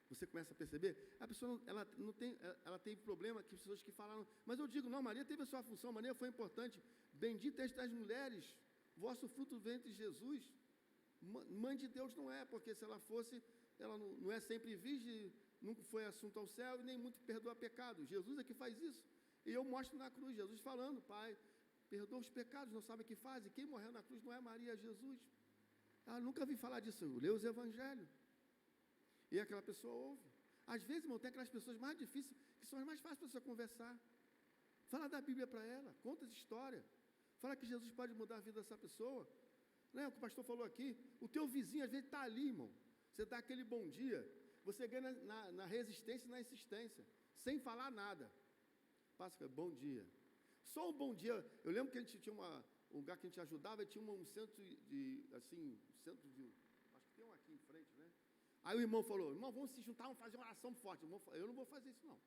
você começa a perceber, a pessoa, ela tem problema que pessoas que falaram, mas eu digo, não, Maria teve a sua função, Maria foi importante. Bendita és das mulheres, vosso fruto do ventre Jesus. Mãe de Deus não é, porque se ela fosse, ela não é sempre virgem, nunca foi assunto ao céu e nem muito perdoa pecado. Jesus é que faz isso. E eu mostro na cruz, Jesus falando, Pai, perdoa os pecados, não sabe o que faz. E quem morreu na cruz não é Maria, é Jesus. Ela nunca vi falar disso, eu leio os evangelhos. E aquela pessoa ouve. Às vezes, irmão, tem aquelas pessoas mais difíceis, que são as mais fáceis para você conversar. Fala da Bíblia para ela, conta as histórias. Fala que Jesus pode mudar a vida dessa pessoa. Não é o que o pastor falou aqui? O teu vizinho, às vezes, está ali, irmão. Você dá aquele bom dia, você ganha na resistência e na insistência, sem falar nada. Passa, bom dia. Só um bom dia. Eu lembro que a gente tinha um lugar que a gente ajudava, tinha um centro acho que tem um aqui em frente, né? Aí o irmão falou, irmão, vamos se juntar, vamos fazer uma oração forte. Eu não vou fazer isso, não.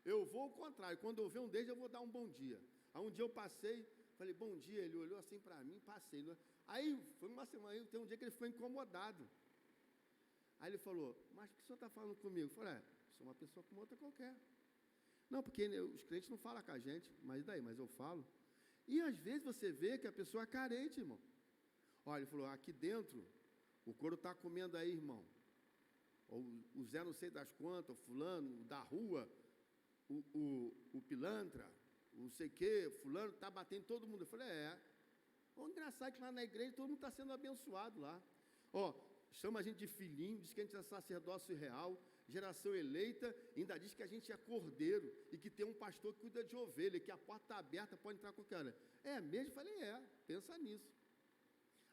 Eu vou ao contrário, quando eu ver um deles, eu vou dar um bom dia. Aí um dia eu passei, falei, bom dia, ele olhou assim para mim, passei. Aí, foi uma semana, aí tem um dia que ele ficou incomodado. Aí ele falou, mas o que o senhor está falando comigo? Eu falei, sou uma pessoa como outra qualquer. Não, porque os crentes não falam com a gente, mas daí? Mas eu falo. E às vezes você vê que a pessoa é carente, irmão. Olha, ele falou, aqui dentro, o couro está comendo aí, irmão. Ou o Zé não sei das quantas, o fulano, da rua, o pilantra, o não sei o quê, fulano está batendo todo mundo. Eu falei, o engraçado é que lá na igreja todo mundo está sendo abençoado lá. Chama a gente de filhinho, diz que a gente é sacerdócio real, geração eleita, ainda diz que a gente é cordeiro e que tem um pastor que cuida de ovelha, que a porta está aberta, pode entrar qualquer hora. É mesmo? Eu falei, pensa nisso.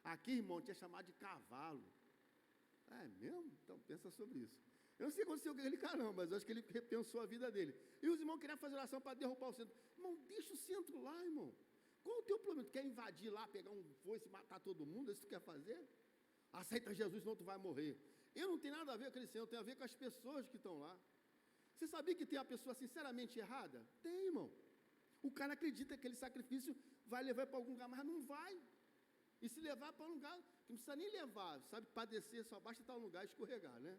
Aqui, irmão, tinha chamado de cavalo. É mesmo? Então, pensa sobre isso. Eu não sei o que aconteceu com aquele cara, não, mas eu acho que ele repensou a vida dele. E os irmãos queriam fazer oração para derrubar o centro. Irmão, deixa o centro lá, irmão. Qual o teu problema? Tu quer invadir lá, pegar um foice e matar todo mundo? É isso que tu quer fazer? Aceita Jesus, senão tu vai morrer. Eu não tenho nada a ver com aquele Senhor, tem a ver com as pessoas que estão lá. Você sabia que tem a pessoa sinceramente errada? Tem, irmão. O cara acredita que aquele sacrifício vai levar para algum lugar, mas não vai. E se levar para um lugar, que não precisa nem levar, sabe, padecer, só basta estar um lugar e escorregar, né?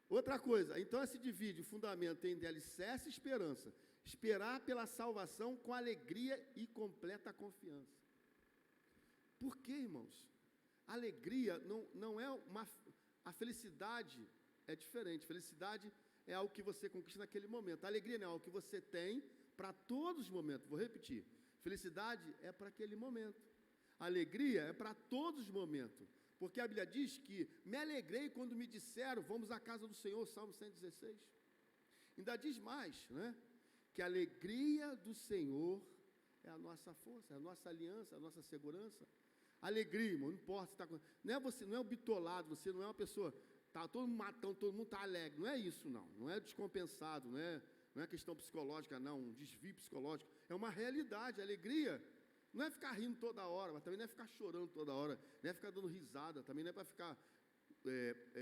Outra coisa, então se divide o fundamento em alicerce e esperança. Esperar pela salvação com alegria e completa confiança. Por quê, irmãos? Alegria não é uma... A felicidade é diferente. Felicidade é algo que você conquista naquele momento. A alegria não é algo que você tem para todos os momentos. Vou repetir. Felicidade é para aquele momento. A alegria é para todos os momentos. Porque a Bíblia diz que me alegrei quando me disseram, vamos à casa do Senhor, Salmo 116. Ainda diz mais, né? Que a alegria do Senhor é a nossa força, é a nossa aliança, a nossa segurança. Alegria, irmão, não importa se está... Você não é um bitolado, você não é uma pessoa... Está todo mundo matando, todo mundo está alegre. Não é isso, não. Não é descompensado, não é questão psicológica, não, um desvio psicológico. É uma realidade. A alegria não é ficar rindo toda hora, mas também não é ficar chorando toda hora, não é ficar dando risada, também não é para ficar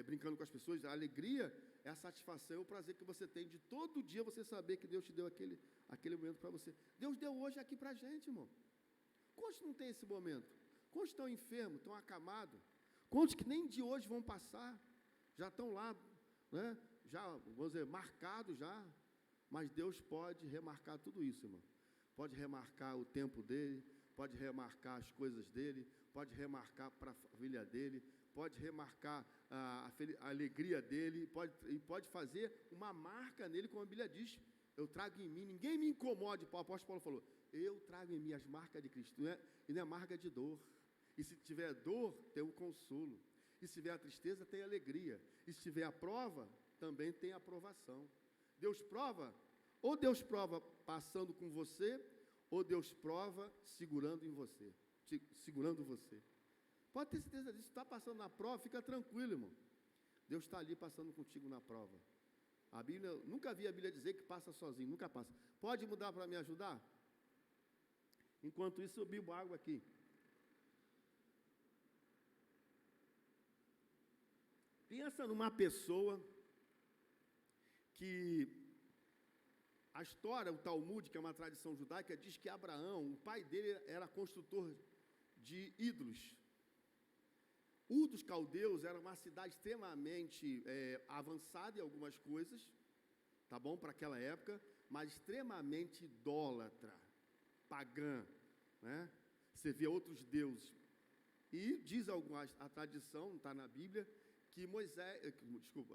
brincando com as pessoas. A alegria é a satisfação, é o prazer que você tem de todo dia você saber que Deus te deu aquele momento para você. Deus deu hoje aqui para a gente, irmão. Quantos não tem esse momento? Quantos estão enfermos, estão acamados? Quantos que nem de hoje vão passar? Já estão lá, né? Já, vamos dizer, marcados já. Mas Deus pode remarcar tudo isso, irmão. Pode remarcar o tempo dele, pode remarcar as coisas dele, pode remarcar para a família dele, pode remarcar a alegria dele, pode fazer uma marca nele, como a Bíblia diz, eu trago em mim, ninguém me incomode, o apóstolo Paulo falou, eu trago em mim as marcas de Cristo, e não é marca de dor, e se tiver dor, tem o consolo, e se tiver a tristeza, tem a alegria, e se tiver a prova, também tem a aprovação. Deus prova, ou Deus prova passando com você, ou Deus prova segurando em você, segurando você. Pode ter certeza disso, está passando na prova, fica tranquilo, irmão. Deus está ali passando contigo na prova. A Bíblia, nunca vi a Bíblia dizer que passa sozinho, nunca passa. Pode mudar para me ajudar? Enquanto isso, eu bebo água aqui. Pensa numa pessoa que a história, o Talmud, que é uma tradição judaica, diz que Abraão, o pai dele era construtor de ídolos. Ur dos Caldeus era uma cidade extremamente avançada em algumas coisas, tá bom, para aquela época, mas extremamente idólatra, pagã, né? Você via outros deuses. E diz a tradição, não está na Bíblia,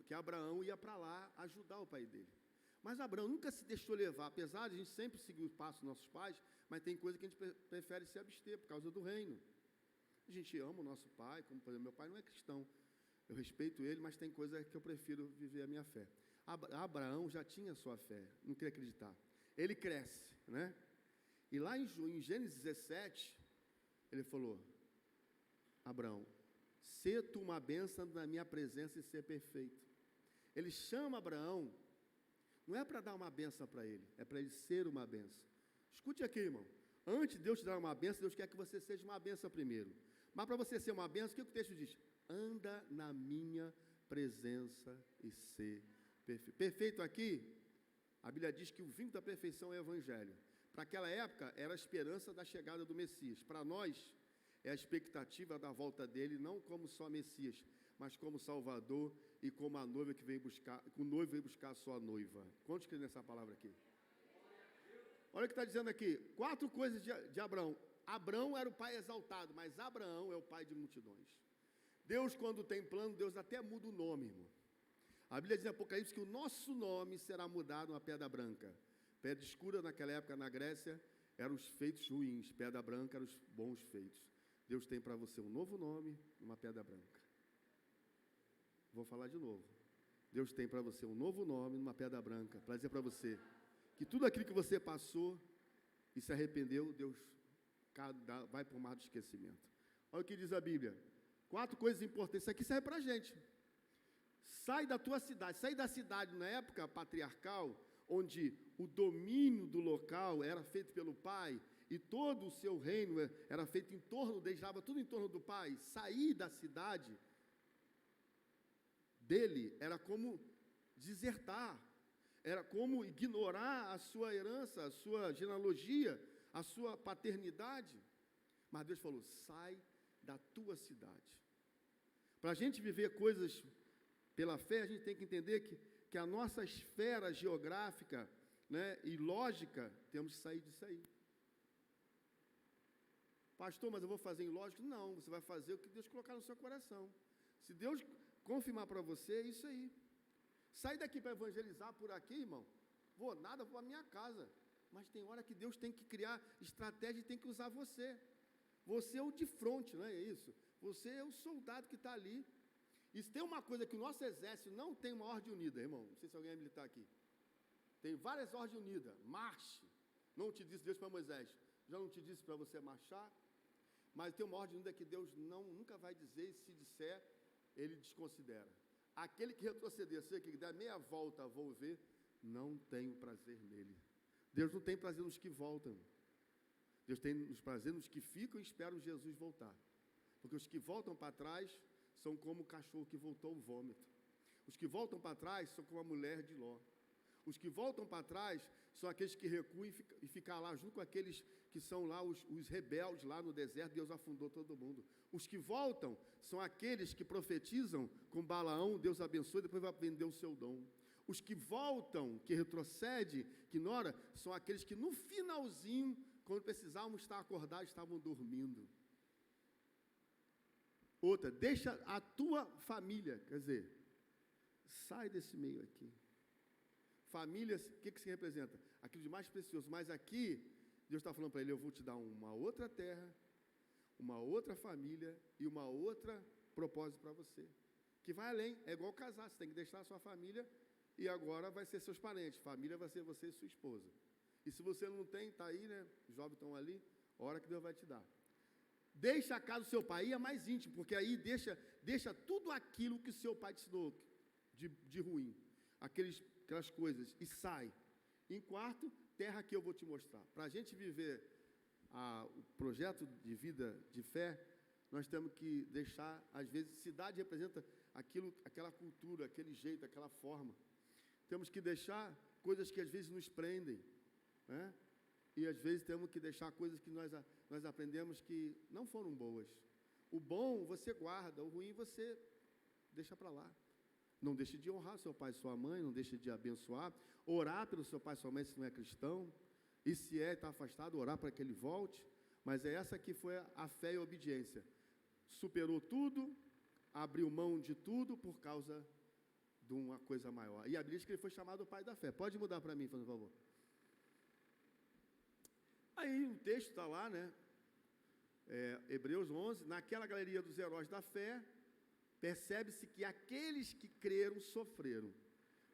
que Abraão ia para lá ajudar o pai dele. Mas Abraão nunca se deixou levar, apesar de a gente sempre seguir os passos dos nossos pais, mas tem coisa que a gente prefere se abster por causa do reino. A gente ama o nosso pai, como por exemplo, meu pai não é cristão, eu respeito ele, mas tem coisa que eu prefiro viver a minha fé. Abraão já tinha sua fé, não queria acreditar. Ele cresce, né? E lá em Gênesis 17, ele falou, Abraão, ser tu uma bênção na minha presença e ser perfeito. Ele chama Abraão, não é para dar uma bênção para ele, é para ele ser uma bênção. Escute aqui, irmão, antes de Deus te dar uma bênção, Deus quer que você seja uma bênção primeiro. Mas para você ser uma bênção, o que o texto diz? Anda na minha presença e ser perfeito. Perfeito aqui, a Bíblia diz que o fim da perfeição é o Evangelho. Para aquela época, era a esperança da chegada do Messias. Para nós, é a expectativa da volta dele, não como só Messias, mas como Salvador e como a noiva que vem buscar, o noivo vem buscar a sua noiva. Quantos creem nessa palavra aqui? Olha o que está dizendo aqui, 4 coisas de Abraão. Abraão era o pai exaltado, mas Abraão é o pai de multidões. Deus, quando tem plano, Deus até muda o nome, irmão. A Bíblia diz em Apocalipse que o nosso nome será mudado uma pedra branca. Pedra escura naquela época na Grécia eram os feitos ruins, pedra branca eram os bons feitos. Deus tem para você um novo nome, uma pedra branca. Vou falar de novo. Deus tem para você um novo nome, uma pedra branca, para dizer para você que tudo aquilo que você passou e se arrependeu, Deus vai para o mar do esquecimento. Olha o que diz a Bíblia. 4 coisas importantes. Isso aqui serve para a gente. Sai da tua cidade. Sai da cidade na época patriarcal, onde o domínio do local era feito pelo pai e todo o seu reino era feito em torno dele, estava tudo em torno do pai. Sair da cidade dele era como desertar, era como ignorar a sua herança, a sua genealogia, a sua paternidade. Mas Deus falou, sai da tua cidade. Para a gente viver coisas Pela fé, a gente tem que entender que a nossa esfera geográfica, né, e lógica, temos que sair disso aí. Pastor, mas eu vou fazer em lógica? Não, você vai fazer o que Deus colocar no seu coração. Se Deus confirmar para você, é isso aí. Sai daqui para evangelizar por aqui, irmão. Vou nada, vou para a minha casa. Mas tem hora que Deus tem que criar estratégia e tem que usar você. Você é o de frente, não é isso? Você é o soldado que está ali. E se tem uma coisa que o nosso exército não tem uma ordem unida, irmão. Não sei se alguém é militar aqui. Tem várias ordens unidas. Marche. Não te disse Deus para Moisés. Já não te disse para você marchar. Mas tem uma ordem unida que Deus nunca vai dizer. E se disser, Ele desconsidera. Aquele que retroceder, que der meia volta a volver, não tem prazer nele. Deus não tem prazer nos que voltam. Deus tem prazer nos que ficam e esperam Jesus voltar. Porque os que voltam para trás são como o cachorro que voltou ao vômito. Os que voltam para trás são como a mulher de Ló. Os que voltam para trás são aqueles que recuam e ficam lá junto com aqueles que são lá os rebeldes lá no deserto. Deus afundou todo mundo. Os que voltam são aqueles que profetizam com Balaão, Deus abençoa e depois vai vender o seu dom. Os que voltam, que retrocedem, que ignoram, são aqueles que no finalzinho, quando precisavam estar acordados, estavam dormindo. Outra, deixa a tua família, quer dizer, sai desse meio aqui. Famílias, o que se representa? Aquilo de mais precioso. Mas aqui, Deus está falando para ele, eu vou te dar uma outra terra, uma outra família e uma outra propósito para você. Que vai além, é igual casar, você tem que deixar a sua família e agora vai ser seus parentes. Família vai ser você e sua esposa. E se você não tem, está aí, né? Os jovens estão ali, a hora que Deus vai te dar. Deixa a casa do seu pai, aí é mais íntimo, porque aí deixa tudo aquilo que seu pai te ensinou de ruim. Aquelas coisas, e sai. Em quarto, terra que eu vou te mostrar. Para a gente viver o projeto de vida de fé, nós temos que deixar, às vezes, cidade representa aquela cultura, aquele jeito, aquela forma. Temos que deixar coisas que às vezes nos prendem, né? E às vezes temos que deixar coisas que nós aprendemos que não foram boas. O bom você guarda, o ruim você deixa para lá. Não deixe de honrar seu pai e sua mãe, não deixe de abençoar, orar pelo seu pai e sua mãe se não é cristão, e se está afastado, orar para que ele volte, mas é essa que foi a fé e a obediência. Superou tudo, abriu mão de tudo por causa de uma coisa maior. E a Bíblia diz que ele foi chamado o pai da fé. Pode mudar para mim, por favor. Aí o texto está lá, né? Hebreus 11, naquela galeria dos heróis da fé, percebe-se que aqueles que creram sofreram.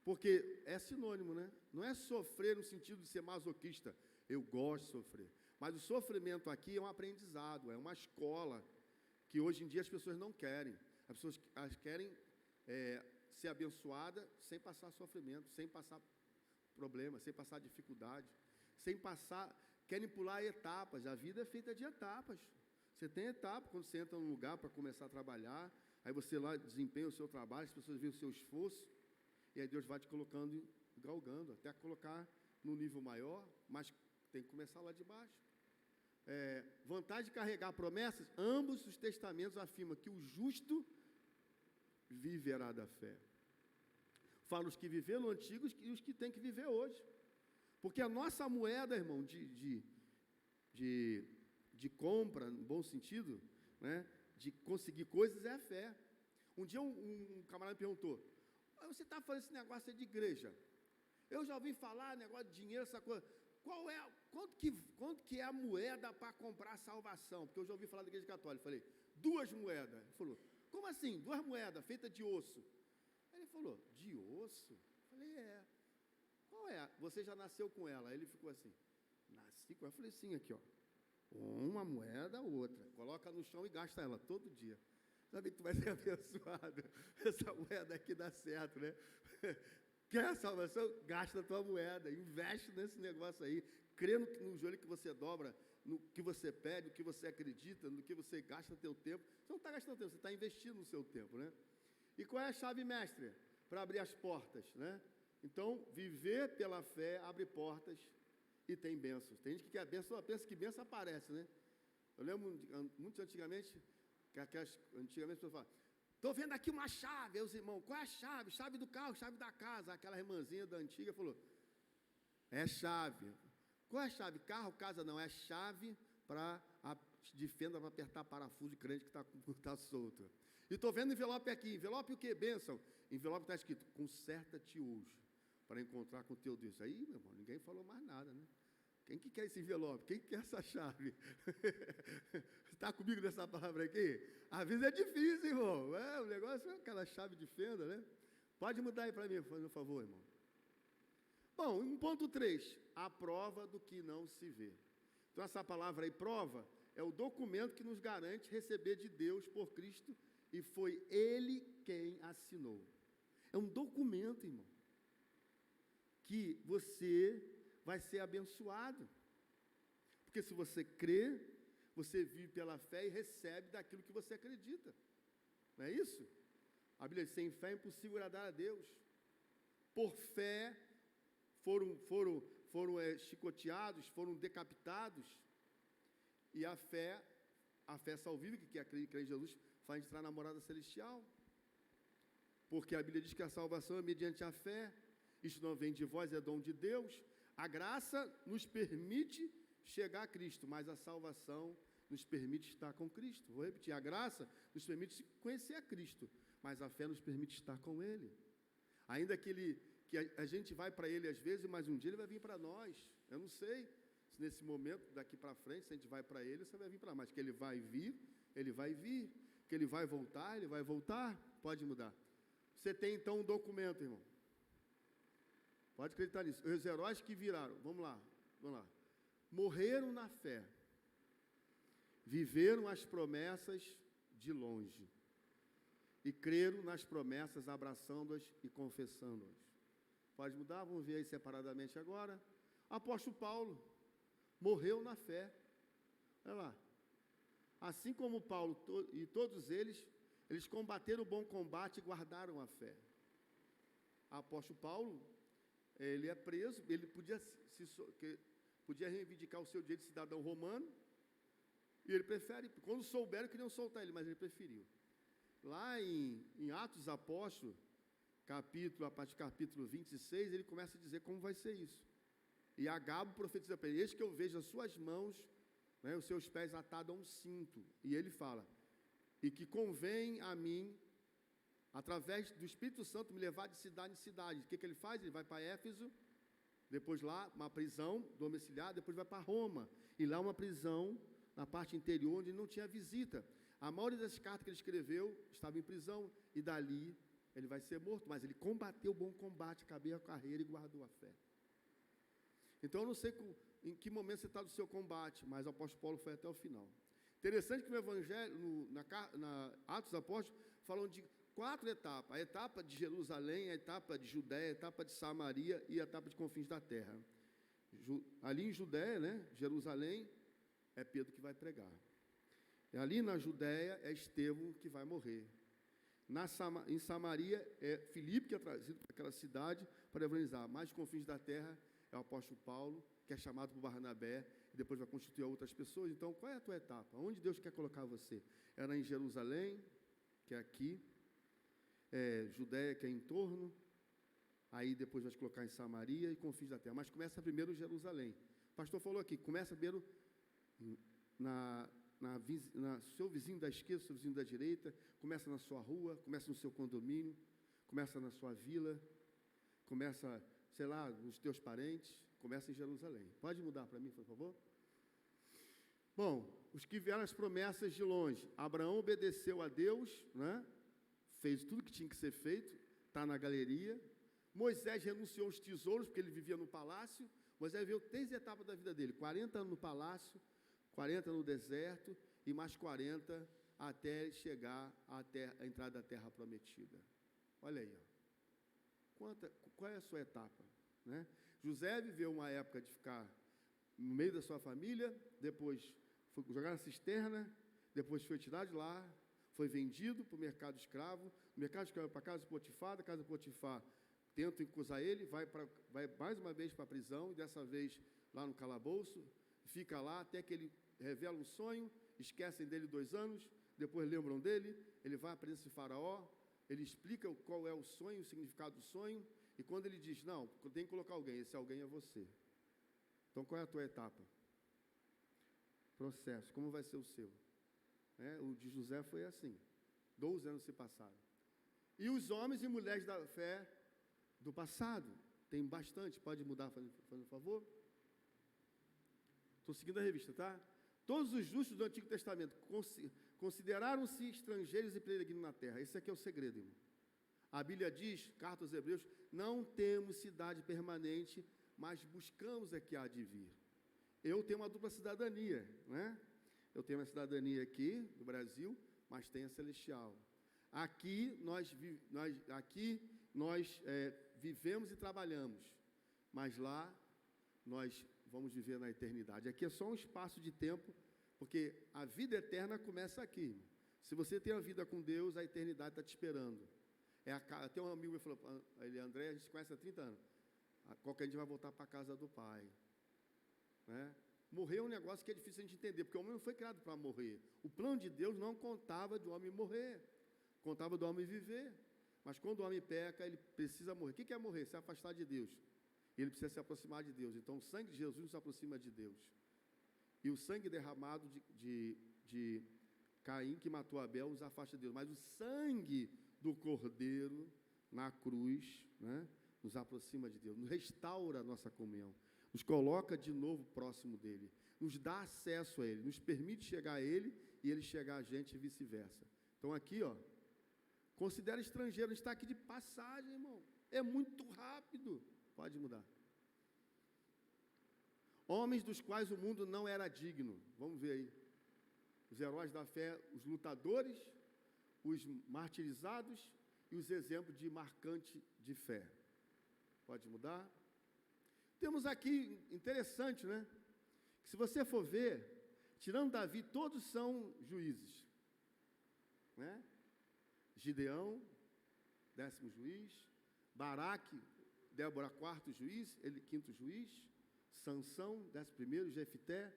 Porque é sinônimo, né? Não é sofrer no sentido de ser masoquista. Eu gosto de sofrer. Mas o sofrimento aqui é um aprendizado, é uma escola que hoje em dia as pessoas não querem. As pessoas querem ser abençoadas sem passar sofrimento, sem passar problema, sem passar dificuldade, querem pular etapas. A vida é feita de etapas. Você tem etapa, quando você entra num lugar para começar a trabalhar, aí você lá desempenha o seu trabalho, as pessoas veem o seu esforço, e aí Deus vai te colocando, galgando, até colocar no nível maior, mas tem que começar lá de baixo. Vantagem de carregar promessas, ambos os testamentos afirmam que o justo viverá da fé. Fala os que viveram no antigo e os que têm que viver hoje. Porque a nossa moeda, irmão, de compra, no bom sentido, né, de conseguir coisas, é a fé. Um dia um camarada me perguntou, você está falando esse negócio de igreja? Eu já ouvi falar negócio de dinheiro, essa coisa. Quanto que é a moeda para comprar a salvação? Porque eu já ouvi falar da igreja católica. Falei, 2 moedas. Ele falou, como assim? 2 moedas, feitas de osso. Ele falou, de osso? Falei, Qual é? Você já nasceu com ela? Ele ficou assim, nasci com ela. Eu falei, sim, aqui, ó. Uma moeda, outra. Coloca no chão e gasta ela todo dia. Sabe que tu vai ser abençoado. Essa moeda aqui dá certo, né? Quer a salvação? Gasta a tua moeda. Investe nesse negócio aí. Crê no joelho que você dobra, no que você pede, no que você acredita, no que você gasta teu tempo. Você não está gastando tempo, você está investindo no seu tempo, né? E qual é a chave mestra? Para abrir as portas, né? Então, viver pela fé abre portas e tem bênçãos. Tem gente que quer bênção, pensa que bênção aparece, né? Eu lembro muito antigamente, as pessoas falavam, estou vendo aqui uma chave. Aí os irmãos, qual é a chave? Chave do carro, chave da casa. Aquela irmãzinha da antiga falou, é chave. Qual é a chave? Carro, casa não, é chave de fenda para apertar parafuso de crente que está solto. E estou vendo envelope aqui. Envelope o quê? Bênção. Envelope está escrito, conserta-te hoje, para encontrar com o teu Deus. Aí, meu irmão, ninguém falou mais nada, né? Quem que quer esse envelope? Quem que quer essa chave? Está comigo nessa palavra aqui? Às vezes é difícil, irmão. O negócio é aquela chave de fenda, né? Pode mudar aí para mim, por favor, irmão. Bom, 1.3, a prova do que não se vê. Então, essa palavra aí, prova, é o documento que nos garante receber de Deus por Cristo, e foi Ele quem assinou. É um documento, irmão, que você vai ser abençoado. Porque se você crê, você vive pela fé e recebe daquilo que você acredita. Não é isso? A Bíblia diz, sem fé é impossível agradar a Deus. Por fé foram chicoteados, foram decapitados, e a fé salvífica, que é crer em Jesus, faz entrar na morada celestial. Porque a Bíblia diz que a salvação é mediante a fé, isto não vem de vós, é dom de Deus. A graça nos permite chegar a Cristo, mas a salvação nos permite estar com Cristo. Vou repetir, a graça nos permite conhecer a Cristo, mas a fé nos permite estar com Ele. Ainda que a gente vai para Ele às vezes, mas um dia Ele vai vir para nós. Eu não sei se nesse momento, daqui para frente, se a gente vai para Ele, você vai vir para nós. Mas que Ele vai vir, Ele vai vir. Que Ele vai voltar, Ele vai voltar. Pode mudar. Você tem então um documento, irmão. Pode acreditar nisso. Os heróis que viraram, vamos lá. Morreram na fé. Viveram as promessas de longe. E creram nas promessas, abraçando-as e confessando-as. Pode mudar? Vamos ver aí separadamente agora. Apóstolo Paulo morreu na fé. Olha lá. Assim como Paulo e todos eles combateram o bom combate e guardaram a fé. Apóstolo Paulo, ele é preso, ele podia reivindicar o seu direito de cidadão romano, e ele prefere, quando souberam, queriam soltar ele, mas ele preferiu. Lá em Atos dos Apóstolos, a partir do capítulo 26, ele começa a dizer como vai ser isso. E Agabo profetiza para ele, eis que eu vejo as suas mãos, né, os seus pés atados a um cinto. E ele fala, e que convém a mim, através do Espírito Santo, me levar de cidade em cidade. O que ele faz? Ele vai para Éfeso, depois lá, uma prisão domiciliar, depois vai para Roma. E lá uma prisão, na parte interior, onde não tinha visita. A maioria das cartas que ele escreveu estava em prisão, e dali ele vai ser morto, mas ele combateu o bom combate, acabou a carreira e guardou a fé. Então eu não sei em que momento você está do seu combate, mas o apóstolo Paulo foi até o final. Interessante que no Evangelho, na Atos dos Apóstolos, falam de 4 etapas: a etapa de Jerusalém, a etapa de Judéia, a etapa de Samaria e a etapa de confins da terra. Ali em Judéia, né, Jerusalém, é Pedro que vai pregar. E ali na Judéia é Estevão que vai morrer. Em Samaria é Filipe que é trazido para aquela cidade para evangelizar. Mais confins da terra é o apóstolo Paulo, que é chamado por Barnabé, e depois vai constituir outras pessoas. Então, qual é a tua etapa? Onde Deus quer colocar você? Era em Jerusalém, que é aqui, Judéia, que é em torno, aí depois vai te colocar em Samaria e confins da terra. Mas começa primeiro em Jerusalém. O pastor falou aqui, começa primeiro no seu vizinho da esquerda, seu vizinho da direita, começa na sua rua, começa no seu condomínio, começa na sua vila, começa, sei lá, nos teus parentes, começa em Jerusalém. Pode mudar para mim, por favor? Bom, os que vieram as promessas de longe. Abraão obedeceu a Deus, né? Fez tudo que tinha que ser feito, está na galeria. Moisés renunciou aos tesouros, porque ele vivia no palácio. Moisés viveu 3 etapas da vida dele: 40 anos no palácio, 40 no deserto e mais 40 até chegar à entrada da terra prometida. Olha aí, ó. Qual é a sua etapa? Né? José viveu uma época de ficar no meio da sua família, depois foi jogar na cisterna, depois foi tirado de lá, foi vendido para o mercado escravo, do mercado escravo para a casa de Potifar, da casa de Potifar tentam acusar ele, vai mais uma vez para a prisão, e dessa vez lá no calabouço, fica lá até que ele revela um sonho, esquecem dele 2 anos, depois lembram dele, ele vai à presença de Faraó, ele explica qual é o sonho, o significado do sonho, e quando ele diz, não, tem que colocar alguém, esse alguém é você. Então, qual é a tua etapa? Processo, como vai ser o seu? O de José foi assim, 12 anos se passaram. E os homens e mulheres da fé do passado, tem bastante, pode mudar, fazendo favor? Estou seguindo a revista, tá? Todos os justos do Antigo Testamento consideraram-se estrangeiros e peregrinos na terra. Esse aqui é o segredo, irmão. A Bíblia diz, carta aos Hebreus, não temos cidade permanente, mas buscamos a que há de vir. Eu tenho uma dupla cidadania, né? Eu tenho uma cidadania aqui, no Brasil, mas tenho a celestial. Aqui nós vivemos e trabalhamos, mas lá nós vamos viver na eternidade. Aqui é só um espaço de tempo, porque a vida eterna começa aqui. Se você tem a vida com Deus, a eternidade está te esperando. Tem um amigo que falou, ele, André, a gente se conhece há 30 anos. Qualquer dia vai voltar para a casa do Pai. Né? Morrer é um negócio que é difícil a gente entender, porque o homem não foi criado para morrer. O plano de Deus não contava do homem morrer, contava do homem viver. Mas quando o homem peca, ele precisa morrer. O que é morrer? Se afastar de Deus. Ele precisa se aproximar de Deus. Então, o sangue de Jesus nos aproxima de Deus. E o sangue derramado de Caim, que matou Abel, nos afasta de Deus. Mas o sangue do Cordeiro na cruz, né, nos aproxima de Deus, nos restaura a nossa comunhão, nos coloca de novo próximo dEle, nos dá acesso a Ele, nos permite chegar a Ele e Ele chegar a gente e vice-versa. Então, aqui, considera estrangeiro, a gente está aqui de passagem, irmão. É muito rápido. Pode mudar. Homens dos quais o mundo não era digno. Vamos ver aí. Os heróis da fé, os lutadores, os martirizados e os exemplos de marcante de fé. Pode mudar. Temos aqui, interessante, né? Que se você for ver, tirando Davi, todos são juízes. Né? Gideão, 10º juiz. Baraque, Débora, 4º juiz, ele 5º juiz. Sansão, 11º, Jefté.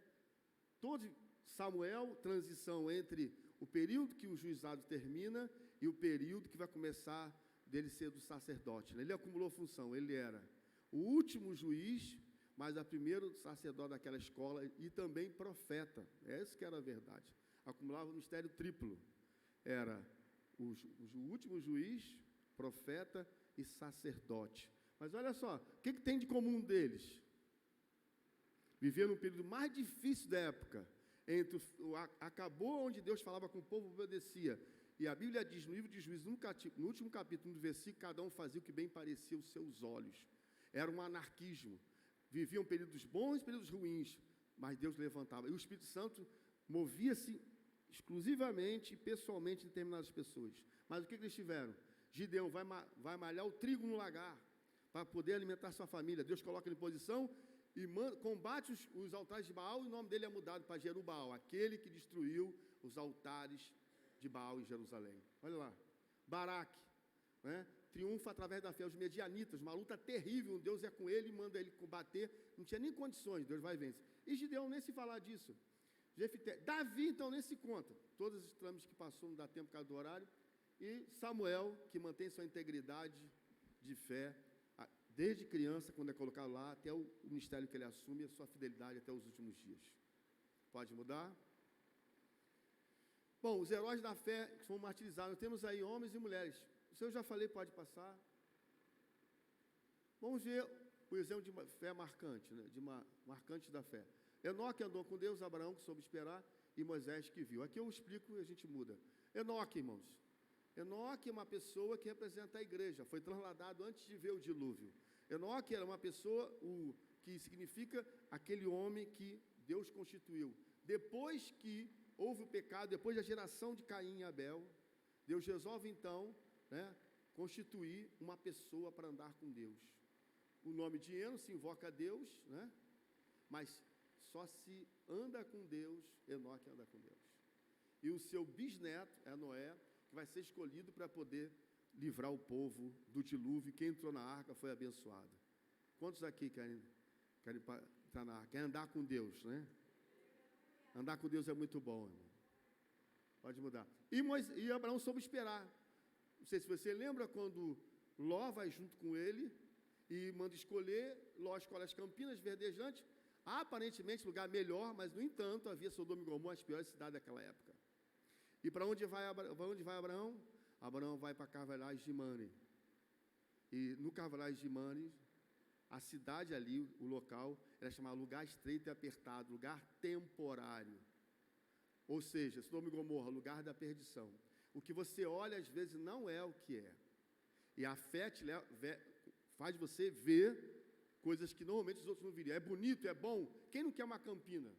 Todo Samuel, transição entre o período que o juizado termina e o período que vai começar dele ser do sacerdote. Ele acumulou função, ele era o último juiz, mas o primeiro sacerdote daquela escola e também profeta. Essa que era a verdade. Acumulava o mistério triplo. Era o último juiz, profeta e sacerdote. Mas olha só, o que tem de comum deles? Viver num período mais difícil da época. Acabou onde Deus falava com o povo, obedecia. E a Bíblia diz no livro de Juízes, no último capítulo, no versículo, cada um fazia o que bem parecia aos seus olhos. Era um anarquismo. Viviam períodos bons e períodos ruins, mas Deus levantava. E o Espírito Santo movia-se exclusivamente e pessoalmente em determinadas pessoas. Mas o que eles tiveram? Gideão vai malhar o trigo no lagar para poder alimentar sua família. Deus coloca ele em posição e combate os altares de Baal, e o nome dele é mudado para Jerubbaal, aquele que destruiu os altares de Baal em Jerusalém. Olha lá, Baraque, né? Triunfa através da fé, os medianitas, uma luta terrível, Deus é com ele e manda ele combater, não tinha nem condições, Deus vai vencer. E Gideão nem se falar disso. Jefté, Davi então nem se conta, todos os trâmites que passou, não dá tempo por causa do horário, e Samuel, que mantém sua integridade de fé, desde criança, quando é colocado lá, até o ministério que ele assume, a sua fidelidade até os últimos dias. Pode mudar? Bom, os heróis da fé que foram martirizados, temos aí homens e mulheres. Isso eu já falei, pode passar. Vamos ver o exemplo de uma fé marcante, né? Marcante da fé. Enoque andou com Deus, Abraão que soube esperar, e Moisés que viu. Aqui eu explico e a gente muda. Enoque, irmãos. Enoque é uma pessoa que representa a igreja, foi trasladado antes de ver o dilúvio. Enoque era uma pessoa que significa aquele homem que Deus constituiu. Depois que houve o pecado, depois da geração de Caim e Abel, Deus resolve então, né, constituir uma pessoa para andar com Deus. O nome de Eno se invoca a Deus, né, mas só se anda com Deus, Enoque anda com Deus. E o seu bisneto é Noé, que vai ser escolhido para poder livrar o povo do dilúvio. Quem entrou na arca foi abençoado. Quantos aqui querem estar na arca? Querem andar com Deus, né? Andar com Deus é muito bom, irmão. Pode mudar. E Abraão soube esperar. Não sei se você lembra quando Ló vai junto com ele e manda escolher. Ló escolhe as Campinas verdejantes, aparentemente lugar melhor, mas no entanto havia Sodoma e Gomorra, as piores cidades daquela época. E para onde vai Abraão? Abraão vai para Carvalhais de Mane. E no Carvalhais de Mane, a cidade ali, o local, era chamado lugar estreito e apertado, lugar temporário. Ou seja, Sodoma e Gomorra, lugar da perdição. O que você olha, às vezes, não é o que é. E a fé faz você ver coisas que normalmente os outros não viriam. É bonito, é bom. Quem não quer uma campina?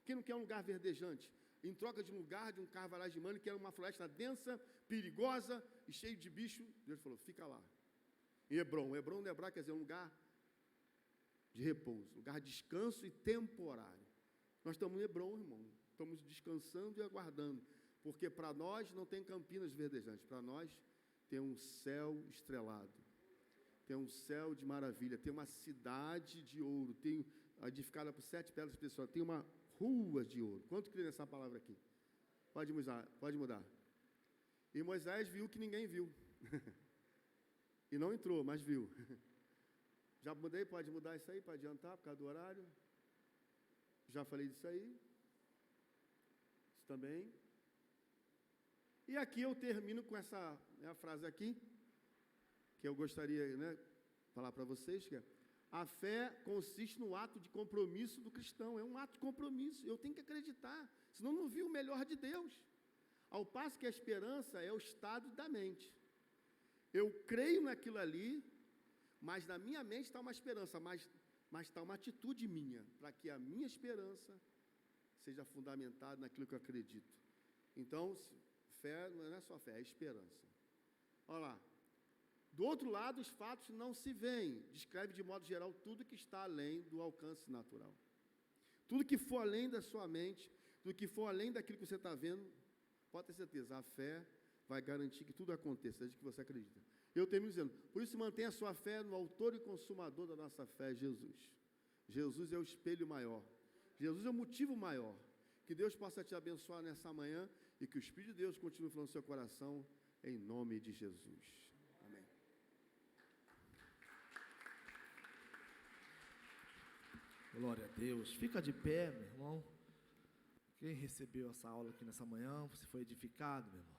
Quem não quer um lugar verdejante? Em troca de um lugar, de um Carvalhais de Mane, que era uma floresta densa, perigosa e cheio de bicho, Deus falou, fica lá. Em Hebrom. Hebrom no hebraico quer dizer um lugar de repouso, lugar de descanso e temporário. Nós estamos em Hebrom, irmão. Estamos descansando e aguardando. Porque para nós não tem campinas verdejantes. Para nós tem um céu estrelado. Tem um céu de maravilha. Tem uma cidade de ouro. Tem edificada por 7 pedras preciosas. Tem uma rua de ouro. Quanto crê nessa palavra aqui? Pode mudar. E Moisés viu que ninguém viu. E não entrou, mas viu. Já mudei? Pode mudar isso aí para adiantar, por causa do horário? Já falei disso aí. Isso também. E aqui eu termino com essa frase aqui, que eu gostaria de falar para vocês, que é: a fé consiste no ato de compromisso do cristão. É um ato de compromisso. Eu tenho que acreditar, senão não vi o melhor de Deus. Ao passo que a esperança é o estado da mente. Eu creio naquilo ali, mas na minha mente está uma esperança, mas está uma atitude minha, para que a minha esperança seja fundamentada naquilo que eu acredito. Então, fé não é só fé, é esperança. Olha lá. Do outro lado, os fatos não se veem. Descreve de modo geral tudo que está além do alcance natural. Tudo que for além da sua mente, tudo que for além daquilo que você está vendo, pode ter certeza, a fé vai garantir que tudo aconteça, desde que você acredita. Eu termino dizendo, por isso mantenha a sua fé no autor e consumador da nossa fé, Jesus. Jesus é o espelho maior. Jesus é o motivo maior. Que Deus possa te abençoar nessa manhã e que o Espírito de Deus continue falando no seu coração, em nome de Jesus. Amém. Glória a Deus. Fica de pé, meu irmão. Quem recebeu essa aula aqui nessa manhã, você foi edificado, meu irmão.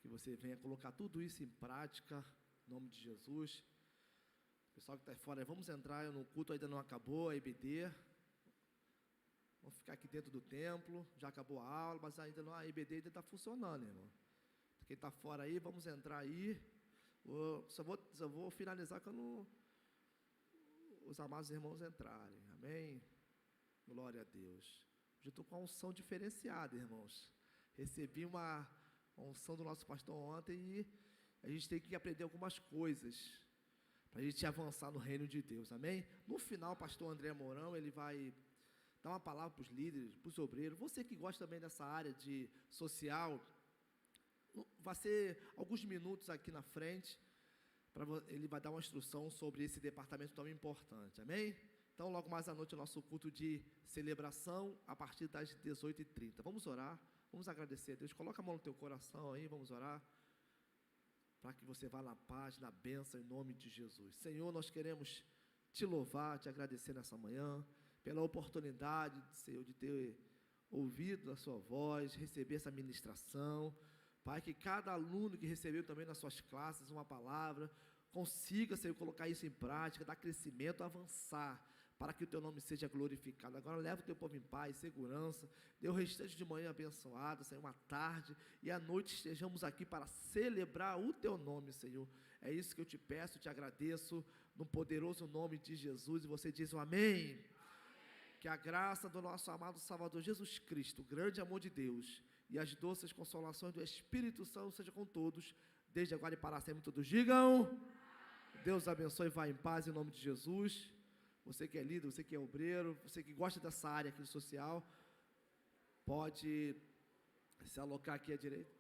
Que você venha colocar tudo isso em prática, em nome de Jesus. Pessoal que está fora, vamos entrar no culto, ainda não acabou, a EBD. Vamos ficar aqui dentro do templo, já acabou a aula, mas ainda não, a EBD ainda está funcionando, irmão. Quem está fora aí, vamos entrar aí. Só vou finalizar quando os amados irmãos entrarem, amém? Glória a Deus. Hoje eu estou com uma unção diferenciada, irmãos. Recebi uma unção do nosso pastor ontem e a gente tem que aprender algumas coisas para a gente avançar no reino de Deus, amém? No final, o pastor André Mourão, ele vai dar uma palavra para os líderes, para os obreiros. Você que gosta também dessa área de social, vai ser alguns minutos aqui na frente, ele vai dar uma instrução sobre esse departamento tão importante, amém? Então, logo mais à noite, o nosso culto de celebração, a partir das 18h30. Vamos orar, vamos agradecer a Deus. Coloca a mão no teu coração aí, vamos orar, para que você vá na paz, na bênção, em nome de Jesus. Senhor, nós queremos te louvar, te agradecer nessa manhã, pela oportunidade, Senhor, de ter ouvido a sua voz, receber essa ministração. Pai, que cada aluno que recebeu também nas suas classes uma palavra, consiga, Senhor, colocar isso em prática, dar crescimento, avançar, para que o teu nome seja glorificado. Agora leva o teu povo em paz, segurança, dê o restante de manhã abençoado, Senhor, uma tarde e à noite estejamos aqui para celebrar o teu nome, Senhor. É isso que eu te peço, te agradeço, no poderoso nome de Jesus, e você diz um amém. Que a graça do nosso amado Salvador Jesus Cristo, o grande amor de Deus e as doces consolações do Espírito Santo seja com todos, desde agora e para sempre. Todos digam, Deus abençoe e vá em paz em nome de Jesus. Você que é líder, você que é obreiro, você que gosta dessa área aqui social, pode se alocar aqui à direita.